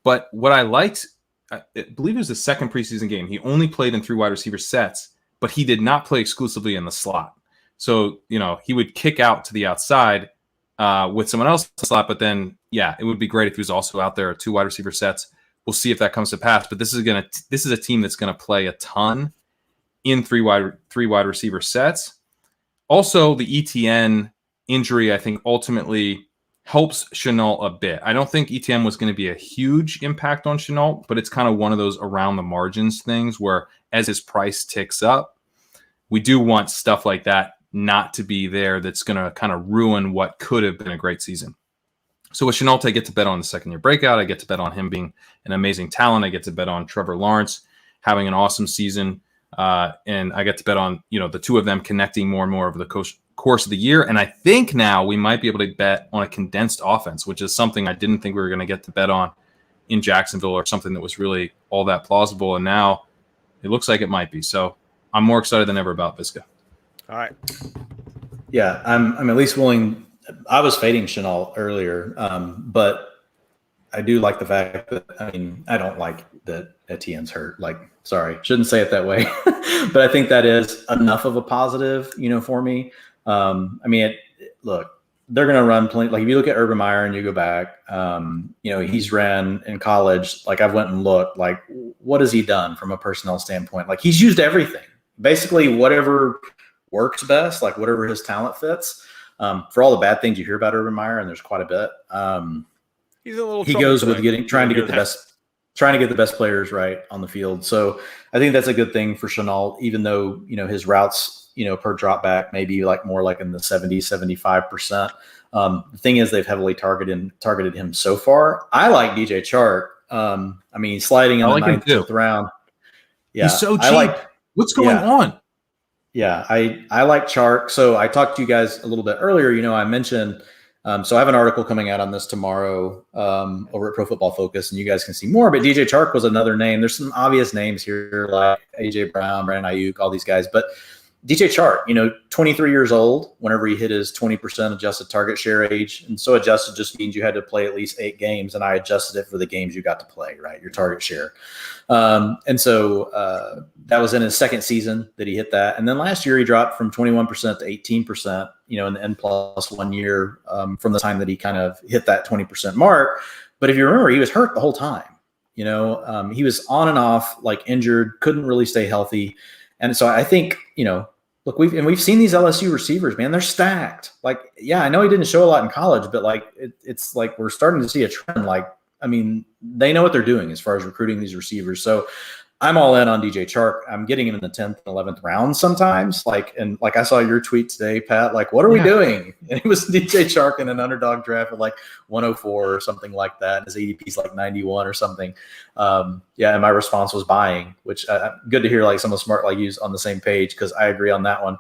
But what I liked, I believe it was the second preseason game. He only played in 3 wide receiver sets, but he did not play exclusively in the slot. So, he would kick out to the outside with someone else in the slot. But then, it would be great if he was also out there at 2 wide receiver sets. We'll see if that comes to pass. But this is a team that's going to play a ton in 3 wide receiver sets. Also, the ETN injury, I think, ultimately helps Shenault a bit. I don't think ETN was going to be a huge impact on Shenault, but it's kind of one of those around the margins things where as his price ticks up, we do want stuff like that not to be there that's going to kind of ruin what could have been a great season. So with Shenault, I get to bet on the second-year breakout. I get to bet on him being an amazing talent. I get to bet on Trevor Lawrence having an awesome season. And I get to bet on, the 2 of them connecting more and more over the course of the year. And I think now we might be able to bet on a condensed offense, which is something I didn't think we were going to get to bet on in Jacksonville or something that was really all that plausible. And now it looks like it might be. So I'm more excited than ever about Visca. All right. Yeah, I'm at least willing. I was fading Shenault earlier, but I do like the fact that, I don't like that Etienne's hurt. Like, sorry, shouldn't say it that way. But I think that is enough of a positive, for me. Look, they're going to run plenty. Like if you look at Urban Meyer and you go back, he's ran in college. Like I've went and looked, like what has he done from a personnel standpoint? Like he's used everything, basically whatever works best, like whatever his talent fits. For all the bad things you hear about Urban Meyer, and there's quite a bit. He's a little. He goes with trying to get the best players right on the field. So I think that's a good thing for Shenault, even though his routes per drop back maybe like more like in the 70-75%. The thing is they've heavily targeted him so far. I like DJ Chark. Sliding in the 9th round. Yeah, he's so cheap. What's going on? Yeah, I like Chark. So I talked to you guys a little bit earlier. I mentioned. So I have an article coming out on this tomorrow over at Pro Football Focus, and you guys can see more. But DJ Chark was another name. There's some obvious names here like AJ Brown, Brandon Ayuk, all these guys. But DJ Chark, 23 years old whenever he hit his 20% adjusted target share age. And so adjusted just means you had to play at least 8 games, and I adjusted it for the games you got to play, right, your target share. And so that was in his second season that he hit that. And then last year he dropped from 21% to 18%, in the N+1 year from the time that he kind of hit that 20% mark. But if you remember, he was hurt the whole time. He was on and off, like injured, couldn't really stay healthy. And so I think, look, we've seen these LSU receivers, man, they're stacked. Like, yeah, I know he didn't show a lot in college, but like, it's like we're starting to see a trend. Like, they know what they're doing as far as recruiting these receivers. So I'm all in on DJ Chark. I'm getting him in the 10th and 11th round sometimes. Like I saw your tweet today, Pat, like, what are we doing? And it was DJ Chark in an underdog draft at like 104 or something like that. His ADP is like 91 or something. And my response was buying, which good to hear like someone smart like you on the same page, because I agree on that one.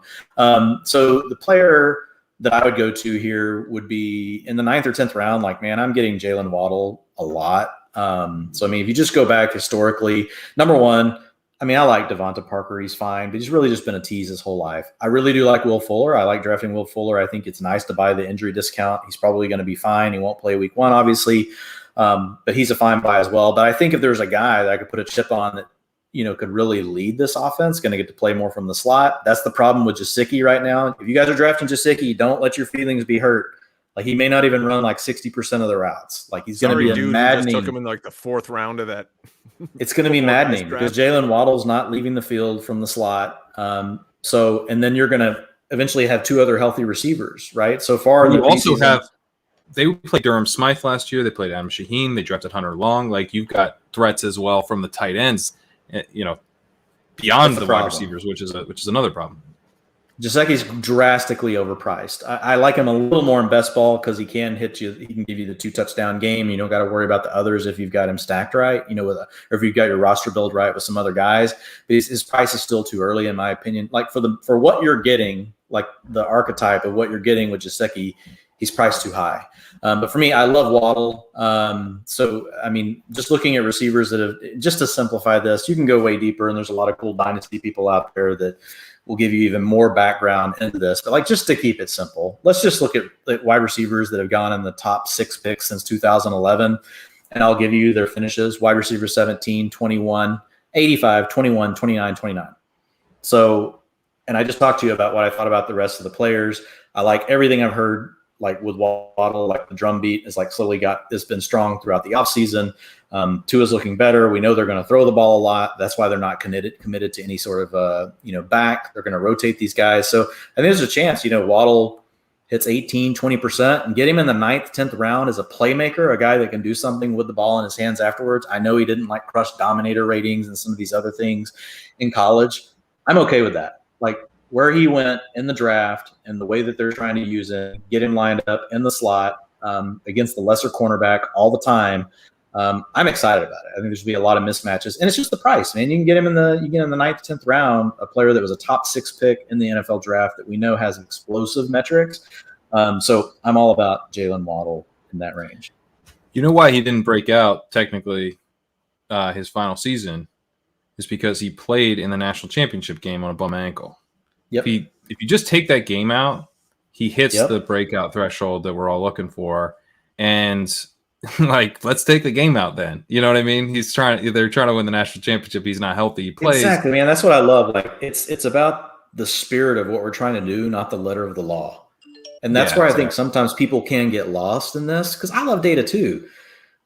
So the player that I would go to here would be in the 9th or 10th round. Like, man, I'm getting Jalen Waddle a lot. So, I mean, if you just go back historically, number one, I mean, I like Devonta Parker. He's fine, but he's really just been a tease his whole life. I really do like Will Fuller. I like drafting Will Fuller. I think it's nice to buy the injury discount. He's probably going to be fine. He won't play week 1, obviously. But he's a fine buy as well. But I think if there's a guy that I could put a chip on that, could really lead this offense, going to get to play more from the slot. That's the problem with Gesicki right now. If you guys are drafting Gesicki, don't let your feelings be hurt. Like, he may not even run like 60% of the routes. Like, he's going to be maddening. Just took him in like the 4th round of that. It's going to be maddening because Jalen Waddle's not leaving the field from the slot. And then you're going to eventually have 2 other healthy receivers, right? So far, you also have. They played Durham Smythe last year. They played Adam Shaheen. They drafted Hunter Long. Like, you've got threats as well from the tight ends. Beyond the wide receivers, which is another problem. Gesicki's drastically overpriced. I like him a little more in best ball because he can hit you. He can give you the 2-touchdown game. You don't got to worry about the others if you've got him stacked right, or if you've got your roster build right with some other guys. But his price is still too early, in my opinion. Like, for what you're getting, like the archetype of what you're getting with Gesicki, he's priced too high. But for me, I love Waddle. So, I mean, just looking at receivers that have – just to simplify this, you can go way deeper, and there's a lot of cool dynasty people out there that will give you even more background into this. But, like, just to keep it simple, let's just look at wide receivers that have gone in the top 6 picks since 2011, and I'll give you their finishes. Wide receiver 17, 21, 85, 21, 29, 29. So – and I just talked to you about what I thought about the rest of the players. I like everything I've heard. Like with Waddle, like the drum beat is like slowly it's been strong throughout the offseason. Tua's looking better. We know they're going to throw the ball a lot. That's why they're not committed to any sort of, back. They're going to rotate these guys. So I think there's a chance, Waddle hits 18, 20% and get him in the 9th, 10th round as a playmaker, a guy that can do something with the ball in his hands afterwards. I know he didn't like crush dominator ratings and some of these other things in college. I'm okay with that. Like, where he went in the draft and the way that they're trying to use it, get him lined up in the slot against the lesser cornerback all the time. I'm excited about it. I think there's going to be a lot of mismatches, and it's just the price, man. You can get him in the 9th, 10th round, a player that was a top 6 pick in the NFL draft that we know has explosive metrics. So I'm all about Jalen Waddle in that range. You know why he didn't break out technically his final season is because he played in the national championship game on a bum ankle. Yep. If you just take that game out, he hits the breakout threshold that we're all looking for. And like, let's take the game out then. You know what I mean? They're trying to win the national championship. He's not healthy. He plays. Exactly, man. That's what I love. Like, it's about the spirit of what we're trying to do, not the letter of the law. And that's where I think sometimes people can get lost in this, because I love data too.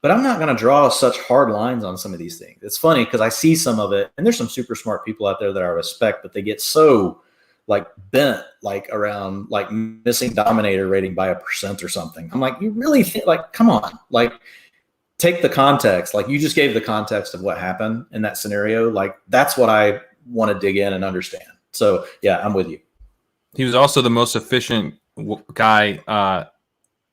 But I'm not going to draw such hard lines on some of these things. It's funny because I see some of it, and there's some super smart people out there that I respect, but they get so like bent, like around like missing dominator rating by 1% or something. I'm like, you really think, like, come on, like, take the context. Like, you just gave the context of what happened in that scenario. Like, that's what I want to dig in and understand. So yeah, I'm with you. He was also the most efficient guy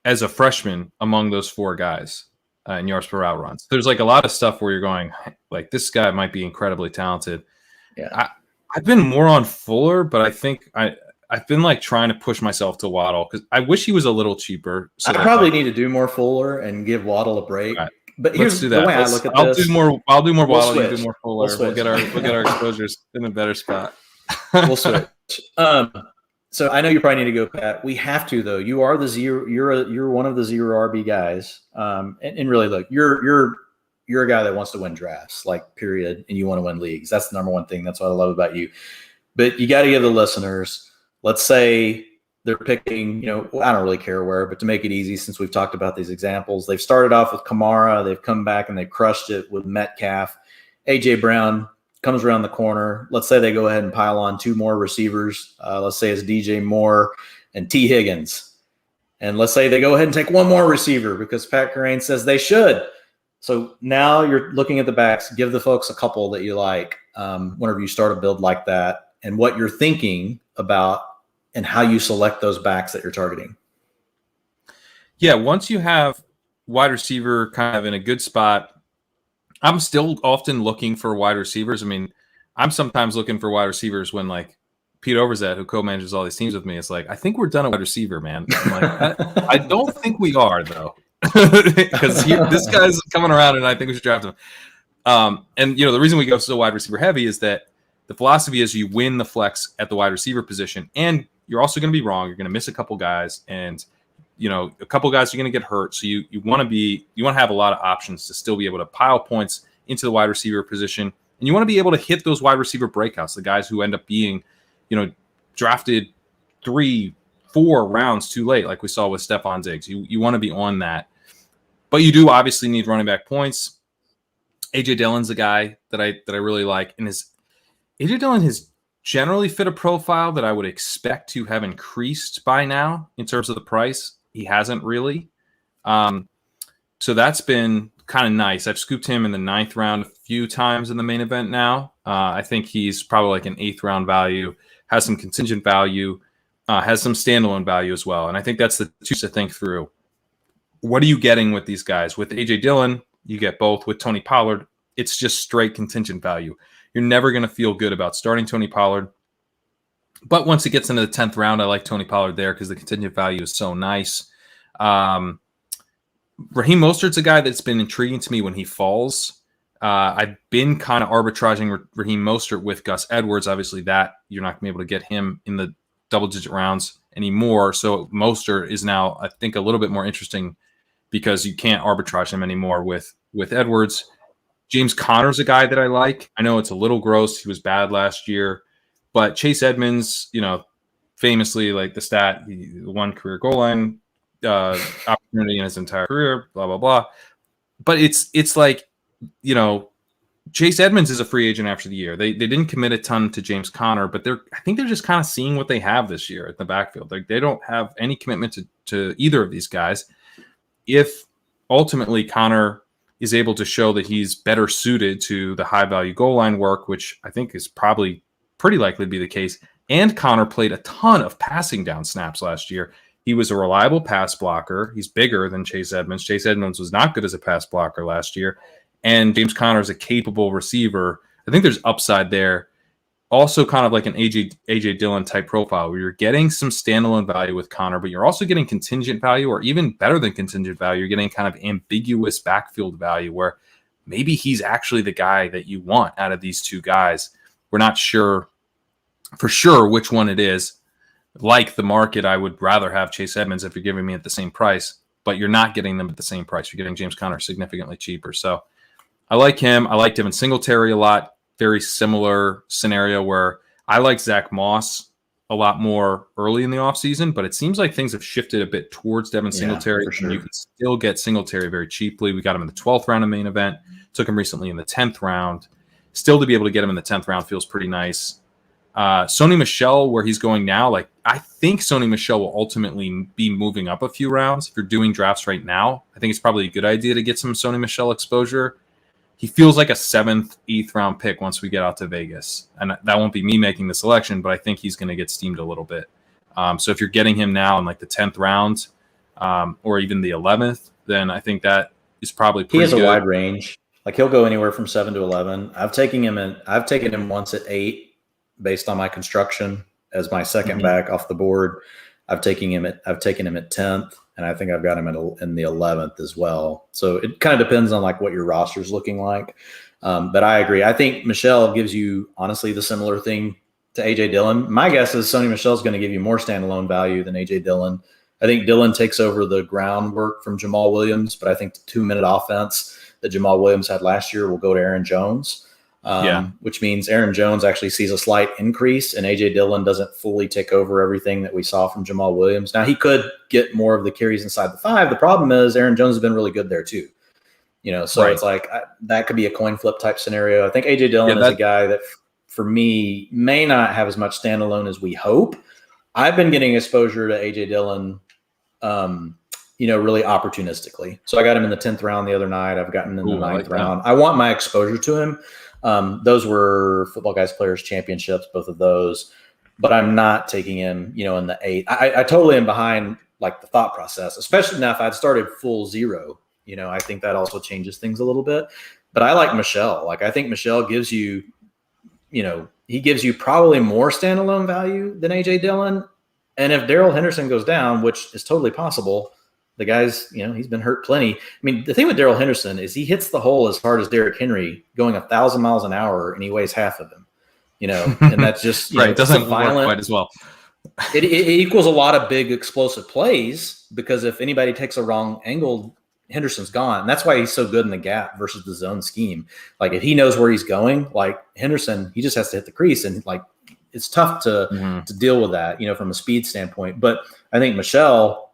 as a freshman among those 4 guys in yards per route runs. There's like a lot of stuff where you're going, like, this guy might be incredibly talented. Yeah. I've been more on Fuller, but I think I've been like trying to push myself to Waddle because I wish he was a little cheaper. So I probably need to do more Fuller and give Waddle a break. Right. But here's the way I look at I'll this. I'll do more Waddle. We'll you do more Fuller. We'll get our exposures in a better spot. We'll switch. So I know you probably need to go, Pat. We have to, though. You are the zero. You're one of the zero RB guys. And really, look, you're a guy that wants to win drafts, like, period, and you want to win leagues. That's the number one thing. That's what I love about you. But you got to give the listeners, let's say they're picking, I don't really care where, but to make it easy, since we've talked about these examples, they've started off with Kamara, they've come back and they crushed it with Metcalf. A.J. Brown comes around the corner. Let's say they go ahead and pile on 2 more receivers. Let's say it's DJ Moore and T. Higgins. And let's say they go ahead and take 1 more receiver because Pat Kerrane says they should. So now you're looking at the backs. Give the folks a couple that you like whenever you start a build like that, and what you're thinking about and how you select those backs that you're targeting. Yeah, once you have wide receiver kind of in a good spot, I'm still often looking for wide receivers. I mean, I'm sometimes looking for wide receivers when like Pete Overzet, who co-manages all these teams with me, is like, I think we're done at wide receiver, man. I'm like, I don't think we are, though. Because this guy's coming around and I think we should draft him. And, the reason we go so wide receiver heavy is that the philosophy is you win the flex at the wide receiver position, and you're also going to be wrong. You're going to miss a couple guys, and, a couple guys are going to get hurt. So you want to have a lot of options to still be able to pile points into the wide receiver position. And you want to be able to hit those wide receiver breakouts, the guys who end up being, drafted 3-4 rounds too late, like we saw with Stephon Diggs. You want to be on that. But you do obviously need running back points. A.J. Dillon's a guy that I really like. And A.J. Dillon has generally fit a profile that I would expect to have increased by now in terms of the price. He hasn't really. So that's been kind of nice. I've scooped him in the 9th round a few times in the main event now. I think he's probably like an 8th round value, has some contingent value, has some standalone value as well. And I think that's the two to think through. What are you getting with these guys? With A.J. Dillon, you get both. With Tony Pollard, it's just straight contingent value. You're never going to feel good about starting Tony Pollard. But once it gets into the 10th round, I like Tony Pollard there because the contingent value is so nice. Raheem Mostert's a guy that's been intriguing to me when he falls. I've been kind of arbitraging Raheem Mostert with Gus Edwards. Obviously, that you're not going to be able to get him in the double-digit rounds anymore. So Mostert is now, I think, a little bit more interesting because you can't arbitrage him anymore with Edwards. James Conner's a guy that I like. I know it's a little gross. He was bad last year. But Chase Edmonds, famously, like the stat, the one career goal line opportunity in his entire career, blah, blah, blah. But it's like, Chase Edmonds is a free agent after the year. They didn't commit a ton to James Conner, but I think they're just kind of seeing what they have this year at the backfield. Like they don't have any commitment to either of these guys. If ultimately Conner is able to show that he's better suited to the high value goal line work, which I think is probably pretty likely to be the case. And Conner played a ton of passing down snaps last year. He was a reliable pass blocker. He's bigger than Chase Edmonds. Chase Edmonds was not good as a pass blocker last year. And James Conner is a capable receiver. I think there's upside there. Also kind of like an A.J. Dillon type profile where you're getting some standalone value with Conner, but you're also getting contingent value, or even better than contingent value, you're getting kind of ambiguous backfield value where maybe he's actually the guy that you want out of these two guys. We're not sure for sure which one it is. Like the market, I would rather have Chase Edmonds if you're giving me at the same price, but you're not getting them at the same price. You're getting James Conner significantly cheaper. So I like him. I liked Devin Singletary a lot. Very similar scenario where I like Zach Moss a lot more early in the offseason, but it seems like things have shifted a bit towards Devin Singletary. For sure. You can still get Singletary very cheaply. We got him in the 12th round of main event. Took him recently in the 10th round. Still to be able to get him in the 10th round feels pretty nice. Sony Michel, where he's going now, I think Sony Michel will ultimately be moving up a few rounds. If you're doing drafts right now, I think it's probably a good idea to get some Sony Michel exposure. He feels like a 7th, 8th round pick once we get out to Vegas. And that won't be me making the selection, but I think he's going to get steamed a little bit. So if you're getting him now in like the 10th round or even the 11th, then I think that is probably pretty good. He has a wide range. Like he'll go anywhere from 7 to 11. I've taken him once at 8 based on my construction as my second back off the board. I've taken him at 10th. And I think I've got him in the 11th as well. So it kind of depends on like what your roster's looking like. But I agree. I think Michel gives you honestly the similar thing to A.J. Dillon. My guess is Sony Michel is going to give you more standalone value than A.J. Dillon. I think Dillon takes over the groundwork from Jamal Williams, but I think the 2-minute offense that Jamal Williams had last year will go to Aaron Jones. Which means Aaron Jones actually sees a slight increase and A.J. Dillon doesn't fully take over everything that we saw from Jamal Williams. Now, he could get more of the carries inside the 5. The problem is Aaron Jones has been really good there too. So It's like that could be a coin flip type scenario. I think A.J. Dillon is a guy that, for me, may not have as much standalone as we hope. I've been getting exposure to A.J. Dillon, really opportunistically. So I got him in the 10th round the other night. I've gotten him in the 9th round. I want my exposure to him. Those were Football Guys Players Championships, both of those. But I'm not taking him, in the 8th. I totally am behind like the thought process, especially now if I'd started full 0. I think that also changes things a little bit. But I like Michel. Like I think Michel gives you, he gives you probably more standalone value than AJ Dillon. And if Darrell Henderson goes down, which is totally possible, the guy's, he's been hurt plenty. I mean, the thing with Darrell Henderson is he hits the hole as hard as Derrick Henry going 1,000 miles an hour, and he weighs half of him, and that's just, right. Doesn't work quite as well. It equals a lot of big explosive plays because if anybody takes a wrong angle, Henderson's gone. And that's why he's so good in the gap versus the zone scheme. Like if he knows where he's going, like Henderson, he just has to hit the crease, and like it's tough to deal with that, from a speed standpoint. But I think Michel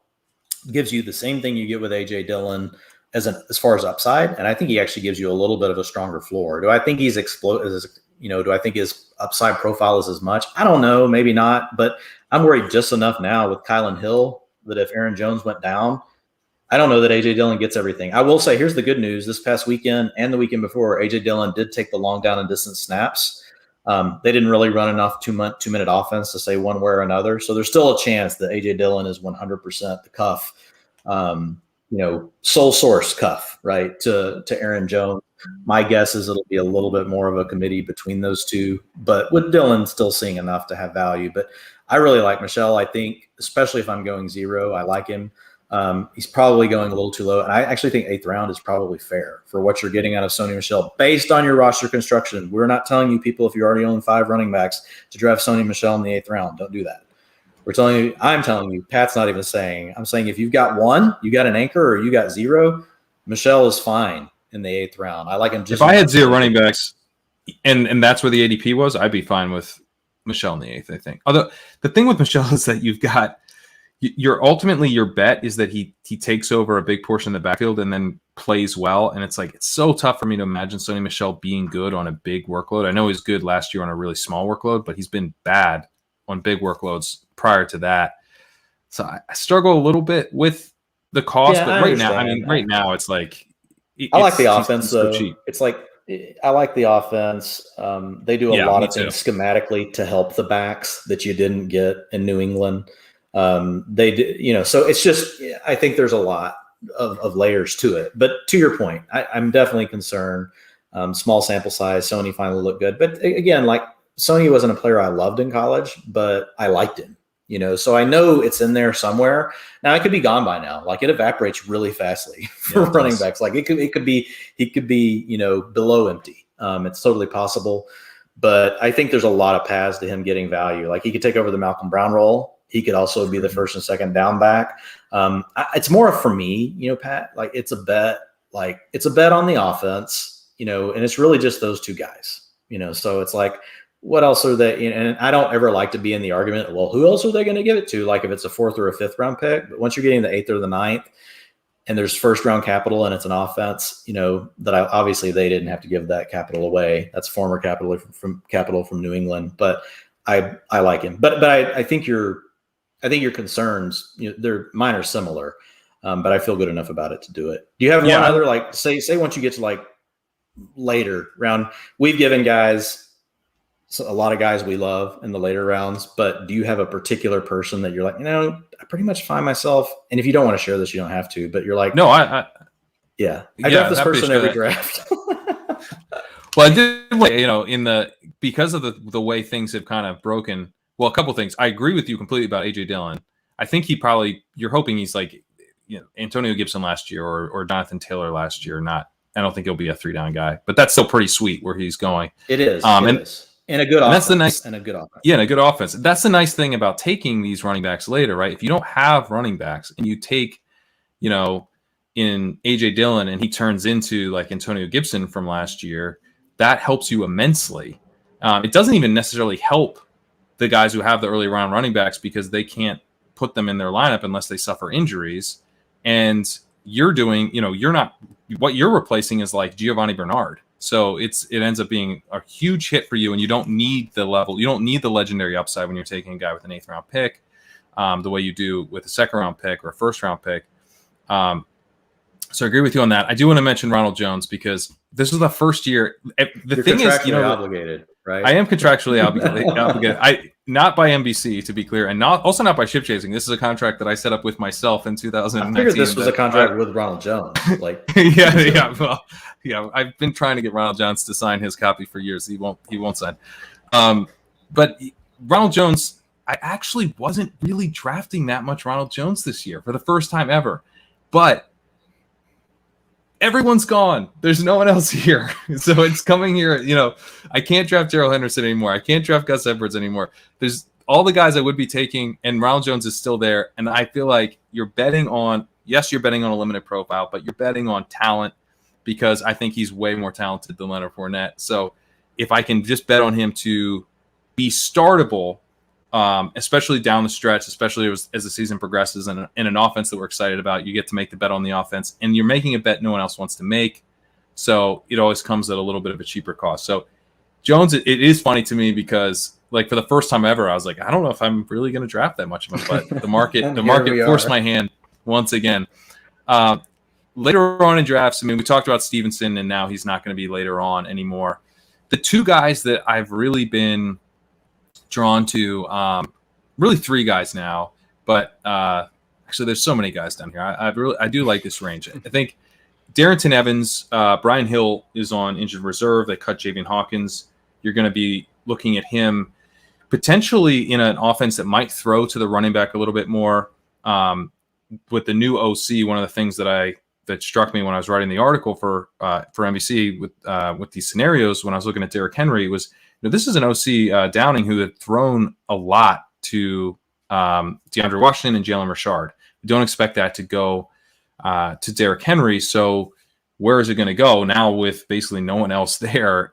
gives you the same thing you get with AJ Dillon as far as upside, and I think he actually gives you a little bit of a stronger floor. Do I think he's do I think his upside profile is as much? I don't know, maybe not, but I'm worried just enough now with Kylan Hill that if Aaron Jones went down, I don't know that AJ Dillon gets everything. I will say, here's the good news: this past weekend and the weekend before, AJ Dillon did take the long down and distance snaps. They didn't really run enough 2-minute offense to say one way or another. So there's still a chance that AJ Dillon is 100% the cuff, sole source cuff, right, to Aaron Jones. My guess is it'll be a little bit more of a committee between those two, but with Dillon still seeing enough to have value. But I really like Michel. I think, especially if I'm going 0, I like him. He's probably going a little too low. And I actually think 8th round is probably fair for what you're getting out of Sony Michel based on your roster construction. We're not telling you people, if you already own 5 running backs, to draft Sony Michel in the 8th round. Don't do that. I'm telling you, Pat's not even saying. I'm saying if you've got 1, you got an anchor, or you got 0, Michel is fine in the 8th round. I like him. If I had 0 running backs and that's where the ADP was, I'd be fine with Michel in the 8th, I think. Although the thing with Michel is that you've got ultimately your bet is that he takes over a big portion of the backfield and then plays well. And it's so tough for me to imagine Sony Michel being good on a big workload. I know he's good last year on a really small workload, but he's been bad on big workloads prior to that. So I struggle a little bit with the cost, but right now it's like, I like the offense though. It's like, I like the offense. They do a lot of things schematically to help the backs that you didn't get in New England. They did, so it's just, I think there's a lot of layers to it, but to your point, I'm definitely concerned. Small sample size, Sony finally looked good, but again, like Sony wasn't a player I loved in college, but I liked him, so I know it's in there somewhere. Now it could be gone by now. Like it evaporates really fastly for running backs. Like he could be, below empty. It's totally possible, but I think there's a lot of paths to him getting value. Like he could take over the Malcolm Brown role. He could also be the first and second down back. It's more for me, Pat, like it's a bet on the offense, and it's really just those 2 guys, so it's like, what else are they? And I don't ever like to be in the argument, well, who else are they going to give it to? Like if it's a 4th or a 5th round pick, but once you're getting the 8th or the 9th and there's first round capital and it's an offense, that obviously they didn't have to give that capital away. That's former capital from New England, but I like him. But I think your concerns, mine are similar, but I feel good enough about it to do it. Do you have one other, like say once you get to like later round, we've given guys, a lot of guys we love in the later rounds, but do you have a particular person that you're like, I pretty much find myself, and if you don't want to share this, you don't have to, but you're like, no, I draft this person every draft. Well, I did, because of the way things have kind of broken. Well, a couple things. I agree with you completely about AJ Dillon. I think you're hoping he's like, Antonio Gibson last year or Jonathan Taylor last year. I don't think he'll be a 3-down guy, but that's still pretty sweet where he's going. It is. And a good offense. And a good offense. Yeah, and a good offense. That's the nice thing about taking these running backs later, right? If you don't have running backs and you take, in AJ Dillon and he turns into like Antonio Gibson from last year, that helps you immensely. It doesn't even necessarily help the guys who have the early round running backs because they can't put them in their lineup unless they suffer injuries. And you're doing, what you're replacing is like Giovanni Bernard. So it ends up being a huge hit for you, and you don't need the legendary upside when you're taking a guy with an 8th round pick, the way you do with a 2nd round pick or a 1st round pick. So I agree with you on that. I do want to mention Ronald Jones because this was the first year. The thing is, obligated, right? I am contractually obligated. Not by NBC, to be clear, and also not by ship chasing. This is a contract that I set up with myself in 2019. I figured this was a contract with Ronald Jones. Like, yeah. Well, yeah. I've been trying to get Ronald Jones to sign his copy for years. He won't sign. But Ronald Jones, I actually wasn't really drafting that much Ronald Jones this year for the first time ever, but everyone's gone. There's no one else here. So it's coming here. I can't draft Darrell Henderson anymore. I can't draft Gus Edwards anymore. There's all the guys I would be taking, and Ronald Jones is still there. And I feel like you're betting on a limited profile, but you're betting on talent because I think he's way more talented than Leonard Fournette. So if I can just bet on him to be startable, especially down the stretch, especially as the season progresses and in an offense that we're excited about, you get to make the bet on the offense, and you're making a bet no one else wants to make. So it always comes at a little bit of a cheaper cost. So Jones, it is funny to me because like for the first time ever, I was like, I don't know if I'm really going to draft that much of him, but the market forced my hand once again. Later on in drafts, I mean, we talked about Stevenson, and now he's not going to be later on anymore. The two guys that I've really been drawn to, really three guys now, but actually there's so many guys down here. I do like this range. I think Darrington Evans, Brian Hill is on injured reserve. They cut Javian Hawkins. You're going to be looking at him potentially in an offense that might throw to the running back a little bit more. With the new OC, one of the things that struck me when I was writing the article for NBC with these scenarios when I was looking at Derrick Henry was, this is an OC Downing who had thrown a lot to DeAndre Washington and Jalen Richard. We don't expect that to go to Derrick Henry. So where is it going to go now with basically no one else there?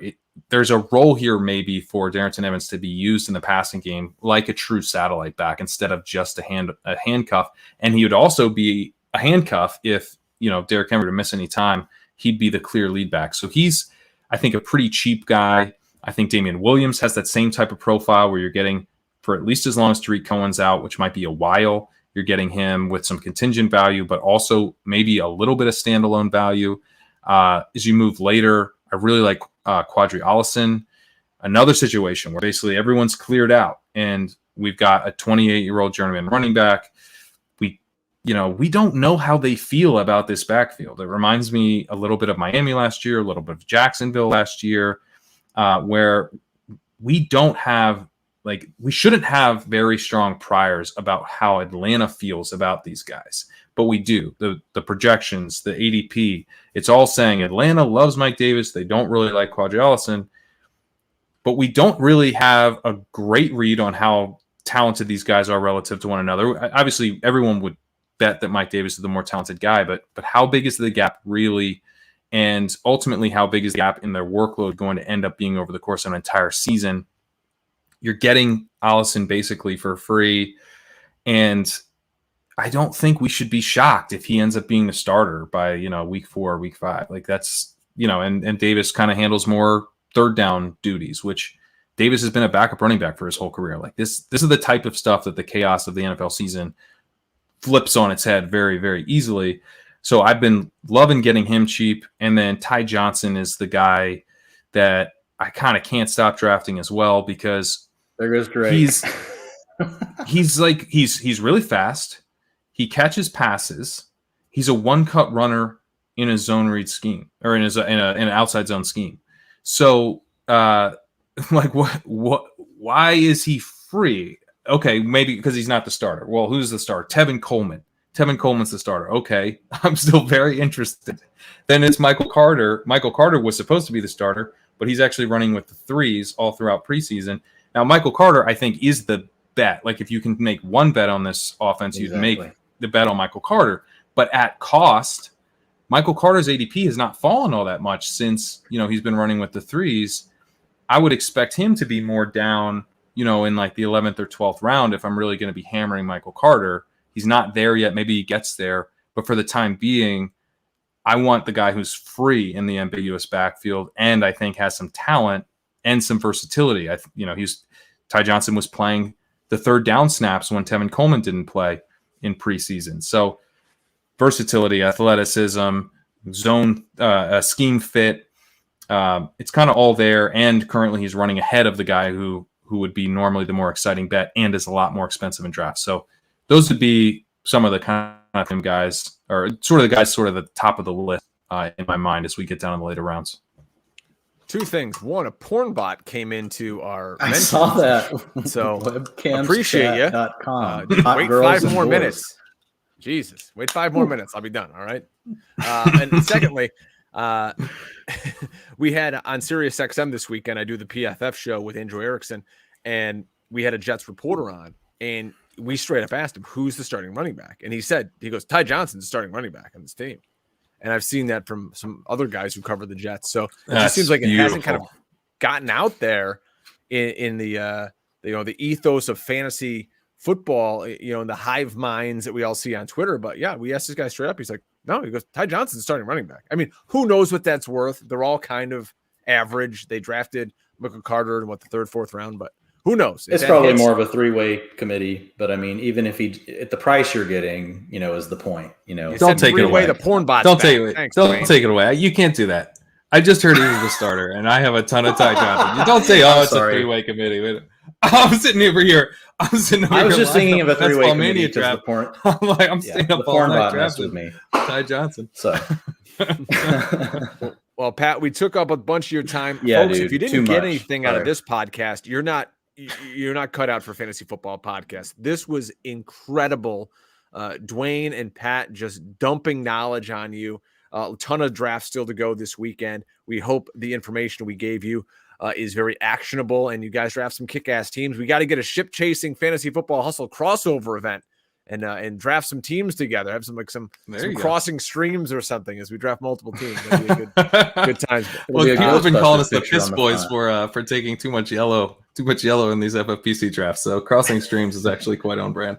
There's a role here maybe for Darrington Evans to be used in the passing game like a true satellite back instead of just a handcuff. And he would also be a handcuff if, Derrick Henry to miss any time, he'd be the clear lead back. So he's, I think, a pretty cheap guy. I think Damian Williams has that same type of profile where you're getting, for at least as long as Tariq Cohen's out, which might be a while, you're getting him with some contingent value, but also maybe a little bit of standalone value. As you move later, I really like Quadri Allison. Another situation where basically everyone's cleared out and we've got a 28-year-old journeyman running back. We don't know how they feel about this backfield. It reminds me a little bit of Miami last year, a little bit of Jacksonville last year, where we don't have, we shouldn't have very strong priors about how Atlanta feels about these guys, but we do. The projections, the ADP, it's all saying Atlanta loves Mike Davis. They don't really like Quadri Allison, but we don't really have a great read on how talented these guys are relative to one another. Obviously, everyone would bet that Mike Davis is the more talented guy, but how big is the gap really? And ultimately, how big is the gap in their workload going to end up being over the course of an entire season? You're getting Allison basically for free. And I don't think we should be shocked if he ends up being the starter by, week 4, week 5. That's, and Davis kind of handles more third down duties, which Davis has been a backup running back for his whole career. This is the type of stuff that the chaos of the NFL season flips on its head very, very easily. So I've been loving getting him cheap. And then Ty Johnson is the guy that I kind of can't stop drafting as well because there goes Drake. He's really fast. He catches passes. He's a one-cut runner in a zone read scheme or in an outside zone scheme. So why is he free? Okay, maybe because he's not the starter. Well, who's the starter? Tevin Coleman. Tevin Coleman's the starter. Okay, I'm still very interested. Then it's Michael Carter. Michael Carter was supposed to be the starter, but he's actually running with the threes all throughout preseason. Now, Michael Carter, I think, is the bet. If you can make one bet on this offense, you'd make the bet on Michael Carter. But at cost, Michael Carter's ADP has not fallen all that much since, he's been running with the threes. I would expect him to be more down, in the 11th or 12th round if I'm really going to be hammering Michael Carter. He's not there yet. Maybe he gets there. But for the time being, I want the guy who's free in the ambiguous backfield and I think has some talent and some versatility. Ty Johnson was playing the third down snaps when Tevin Coleman didn't play in preseason. So versatility, athleticism, zone, scheme fit. It's kind of all there. And currently he's running ahead of the guy who would be normally the more exciting bet and is a lot more expensive in drafts. So those would be some of the kind of guys, or sort of the guys sort of the top of the list in my mind as we get down in the later rounds. Two things. One, a porn bot came into our I mentions. saw that. So appreciate you. Wait 5 more minutes. Jesus. Wait 5 more minutes. I'll be done. All right. And secondly, we had on SiriusXM this weekend, I do the PFF show with Andrew Erickson, and we had a Jets reporter on, and we straight up asked him, who's the starting running back? And he goes, Ty Johnson's the starting running back on this team. And I've seen that from some other guys who cover the Jets. So it just seems like it hasn't kind of gotten out there in the the ethos of fantasy football, in the hive minds that we all see on Twitter. But yeah, we asked this guy straight up. He's like, no, he goes, Ty Johnson's starting running back. I mean, who knows what that's worth? They're all kind of average. They drafted Michael Carter in the 3rd, 4th round, but who knows? It's probably more of a 3-way committee, but I mean, even if at the price you're getting, is the point, Don't take it away. The porn bots. Don't take it. Don't take it away. You can't do that. I just heard he was the starter, and I have a ton of Ty Johnson. You don't say, it's a 3-way committee. I'm sitting over here. I was just thinking of a 3-way committee draft. I'm staying up all night drafting with me. Ty Johnson. So. Well, Pat, we took up a bunch of your time. Yeah, folks, dude, if you didn't get anything out of this podcast, you're not cut out for fantasy football podcast. This was incredible. Dwain and Pat just dumping knowledge on you. A ton of drafts still to go this weekend. We hope the information we gave you is very actionable, and you guys draft some kick-ass teams. We got to get a ship-chasing fantasy football hustle crossover event and draft some teams together. Have some crossing streams or something as we draft multiple teams. That'd be a good times. Well, people have been calling us the piss boys for taking too much yellow in these FFPC drafts. So crossing streams is actually quite on brand.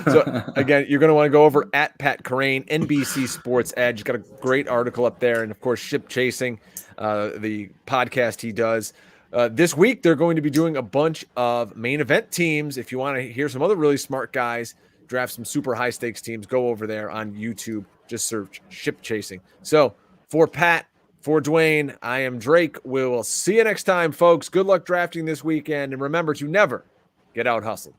So again, you're going to want to go over at Pat Kerrane, NBC Sports Edge. Got a great article up there, and of course, Ship Chasing, the podcast he does. This week, they're going to be doing a bunch of main event teams. If you want to hear some other really smart guys draft some super high stakes teams, go over there on YouTube. Just search Ship Chasing. So for Pat, for Dwain, I am Drake. We will see you next time, folks. Good luck drafting this weekend, and remember to never get out hustled.